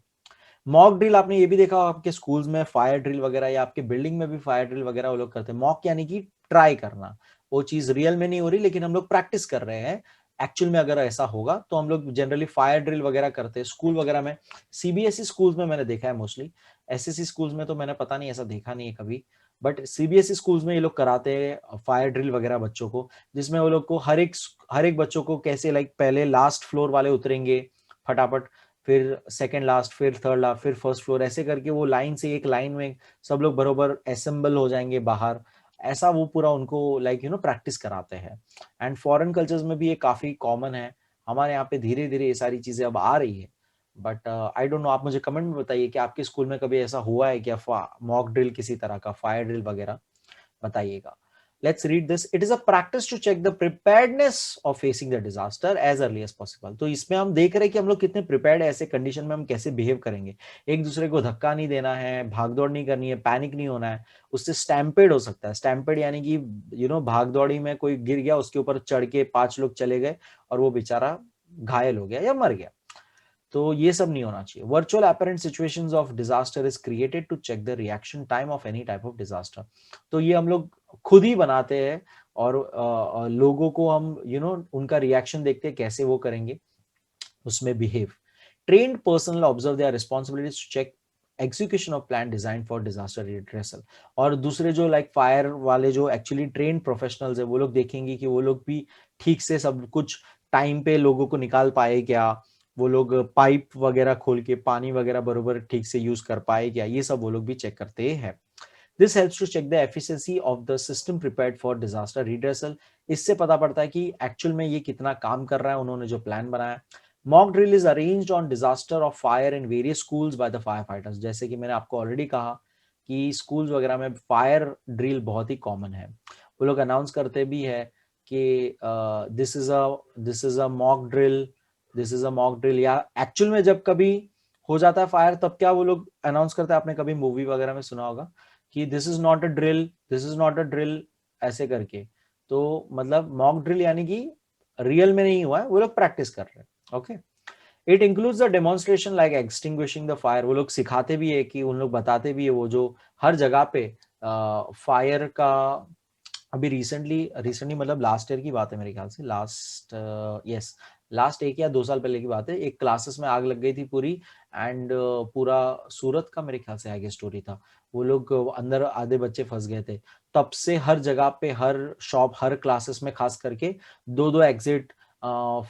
Speaker 1: मॉक ड्रिल आपने ये भी देखा आपके स्कूल्स में, फायर ड्रिल वगैरह, या आपके बिल्डिंग में भी फायर ड्रिल वगैरह वो लोग करते हैं। मॉक यानी कि ट्राई करना, वो चीज रियल में नहीं हो रही लेकिन हम लोग प्रैक्टिस कर रहे हैं। एक्चुअल में अगर ऐसा होगा तो हम लोग जनरली फायर ड्रिल वगैरह करते हैं स्कूल वगैरह में। सीबीएसई स्कूल्स में मैंने देखा है मोस्टली, एसएससी स्कूल्स में तो मैंने पता नहीं, ऐसा देखा नहीं है कभी, बट सीबीएसई स्कूल्स में ये लोग कराते हैं फायर ड्रिल वगैरह बच्चों को, जिसमें वो लोग को हर एक बच्चों को कैसे लाइक पहले लास्ट फ्लोर वाले उतरेंगे फटाफट, फिर सेकंड लास्ट, फिर थर्ड लास्ट, फिर फर्स्ट फ्लोर, ऐसे करके वो लाइन से एक लाइन में सब लोग बरोबर असेंबल हो जाएंगे बाहर, ऐसा वो पूरा उनको लाइक प्रैक्टिस कराते हैं। एंड फॉरेन कल्चर्स में भी ये काफी कॉमन है, हमारे यहाँ पे धीरे धीरे ये सारी चीजें अब आ रही है, बट आई डोंट नो, आप मुझे कमेंट में बताइए कि आपके स्कूल में कभी ऐसा हुआ है क्या, मॉक ड्रिल किसी तरह का, फायर ड्रिल वगैरह, बताइएगा। Let's read this. It is a practice to check the preparedness of facing the disaster as early as possible. तो इसमें हम देख रहे हैं कि हम लोग कितने प्रिपेयर्ड है, ऐसे कंडीशन में हम कैसे बिहेव करेंगे, एक दूसरे को धक्का नहीं देना है, भागदौड़ नहीं करनी है, पैनिक नहीं होना है, उससे स्टैम्पेड हो सकता है। स्टैम्पेड यानी कि भागदौड़ी में कोई गिर गया, उसके ऊपर चढ़ के 5 लोग चले गए और वो बेचारा घायल हो गया या मर गया, तो ये सब नहीं होना चाहिए। Virtual apparent situations of disaster is created to check the reaction time of any type of disaster. तो ये हम लोग खुद ही बनाते हैं और लोगों को हम उनका रिएक्शन देखते हैं कैसे वो करेंगे उसमें behave. Trained personnel observe their responsibilities to check execution of plan design for disaster redressal. और दूसरे जो लाइक फायर वाले जो एक्चुअली ट्रेन प्रोफेशनल्स है, वो लोग देखेंगे कि वो लोग भी ठीक से सब कुछ टाइम पे लोगों को निकाल पाए क्या, वो लोग पाइप वगैरह खोल के पानी वगैरह बरोबर ठीक से यूज कर पाए क्या, ये सब वो लोग भी चेक करते हैं। This helps to check the efficiency of the system prepared for disaster redressal. इससे पता पड़ता है कि एक्चुअल में ये कितना काम कर रहा है, उन्होंने जो प्लान बनाया। Mock drill is arranged on disaster of fire in various schools by the fire fighters. जैसे कि मैंने आपको ऑलरेडी कहा कि स्कूल्स वगैरह में फायर ड्रिल बहुत ही कॉमन है, वो लोग अनाउंस करते भी है कि this is a mock drill, this is a mock drill. या एक्चुअल में जब कभी हो जाता है फायर, तब क्या वो लोग अनाउंस करते हैं, आपने कभी मूवी वगैरह में सुना होगा कि this is not a drill, this is not a drill, ऐसे करके। तो मतलब मॉक ड्रिल यानी कि रियल में नहीं हुआ है, वो लोग प्रैक्टिस कर रहे हैं। Okay, it includes the demonstration like extinguishing the fire. वो लोग सिखाते भी है कि उन लोग बताते भी है वो जो हर जगह पे फायर का, अभी रिसेंटली मतलब लास्ट ईयर की बात है मेरे ख्याल से, लास्ट यस लास्ट 1 या 2 साल पहले की बात है, एक क्लासेस में आग लग गई थी पूरी एंड पूरा सूरत का मेरे ख्याल से आगे स्टोरी था। वो लोग अंदर आधे बच्चे फँस गए थे। तब से हर जगह पे, हर शॉप, हर क्लासेस में खास करके 2-2 एग्ज़िट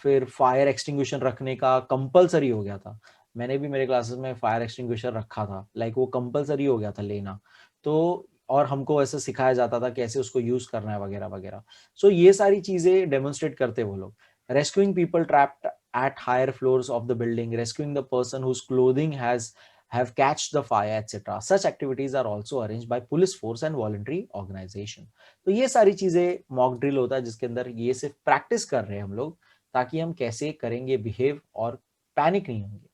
Speaker 1: फिर फायर एक्सटिंग्विशर रखने का कंपल्सरी हो गया था। मैंने भी मेरे क्लासेस में फायर एक्सटिंग्विशर रखा था, लाइक वो कंपल्सरी हो गया था लेना। तो और हमको ऐसे सिखाया जाता था कैसे उसको यूज़ करना है वगैरह-वगैरह। सो ये सारी चीज़ें डेमोंस्ट्रेट करते वो लोग। Rescuing people trapped at higher floors of the building, rescuing the person whose clothing have catched the fire, etc. Such activities are also arranged by police force and voluntary organization. तो ये सारी चीजें मॉक ड्रिल होता है जिसके अंदर ये सिर्फ प्रैक्टिस कर रहे हैं हम लोग ताकि हम कैसे करेंगे बिहेव और पैनिक नहीं होंगे।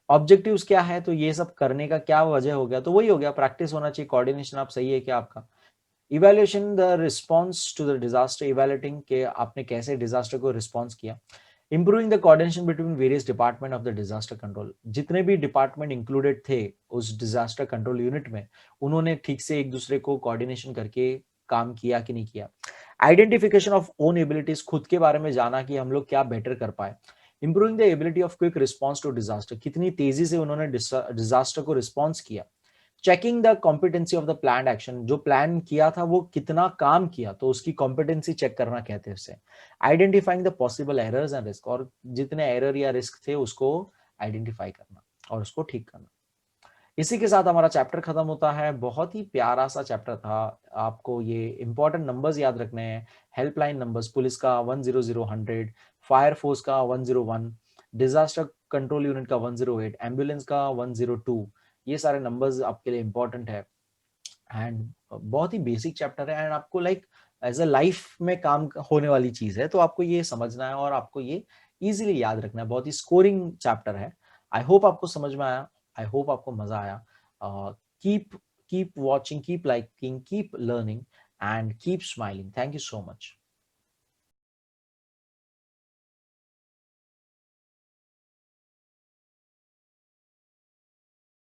Speaker 1: ऑब्जेक्टिव्स क्या है, तो ये सब करने का क्या वजह हो गया, तो वही हो गया, प्रैक्टिस होना चाहिए, कोऑर्डिनेशन आप सही है क्या आपका, evaluation the response to the disaster, evaluating के आपने कैसे डिजास्टर को रिस्पॉन्स किया, improving the coordination between various department of the disaster control, जितने भी डिपार्टमेंट इंक्लूडेड थे उस डिजास्टर कंट्रोल यूनिट में उन्होंने ठीक से एक दूसरे को कोऑर्डिनेशन करके काम किया कि नहीं किया, आइडेंटिफिकेशन ऑफ ओन एबिलिटीज, खुद के बारे में जाना कि हम लोग क्या बेटर कर पाए, improving the ability of quick response to disaster, कितनी तेजी से उन्होंने डिजास्टर को रिस्पॉन्स किया, checking the competency of the plan action, जो प्लान किया था वो कितना काम किया तो उसकी कॉम्पिटेंसी चेक करना कहते हैं उसे, identifying the possible errors and risk, और जितने एरर या रिस्क थे उसको आइडेंटिफाई करना और उसको ठीक करना। इसी के साथ हमारा चैप्टर खत्म होता है। बहुत ही प्यारा सा चैप्टर था। आपको ये इंपॉर्टेंट नंबर्स याद रखने हैं, हेल्पलाइन नंबर्स, पुलिस का 100-100, फायर फोर्स का 101, डिजास्टर कंट्रोल यूनिट का 108, एम्बुलेंस का 102, ये सारे नंबर्स आपके लिए इंपॉर्टेंट है एंड बहुत ही बेसिक चैप्टर है एंड आपको लाइक एज अ लाइफ में काम होने वाली चीज है, तो आपको ये समझना है और आपको ये इजीली याद रखना है। बहुत ही स्कोरिंग चैप्टर है। आई होप आपको समझ में आया, आई होप आपको मजा आया। Keep keep watching, keep liking, keep learning and keep smiling. Thank you so much.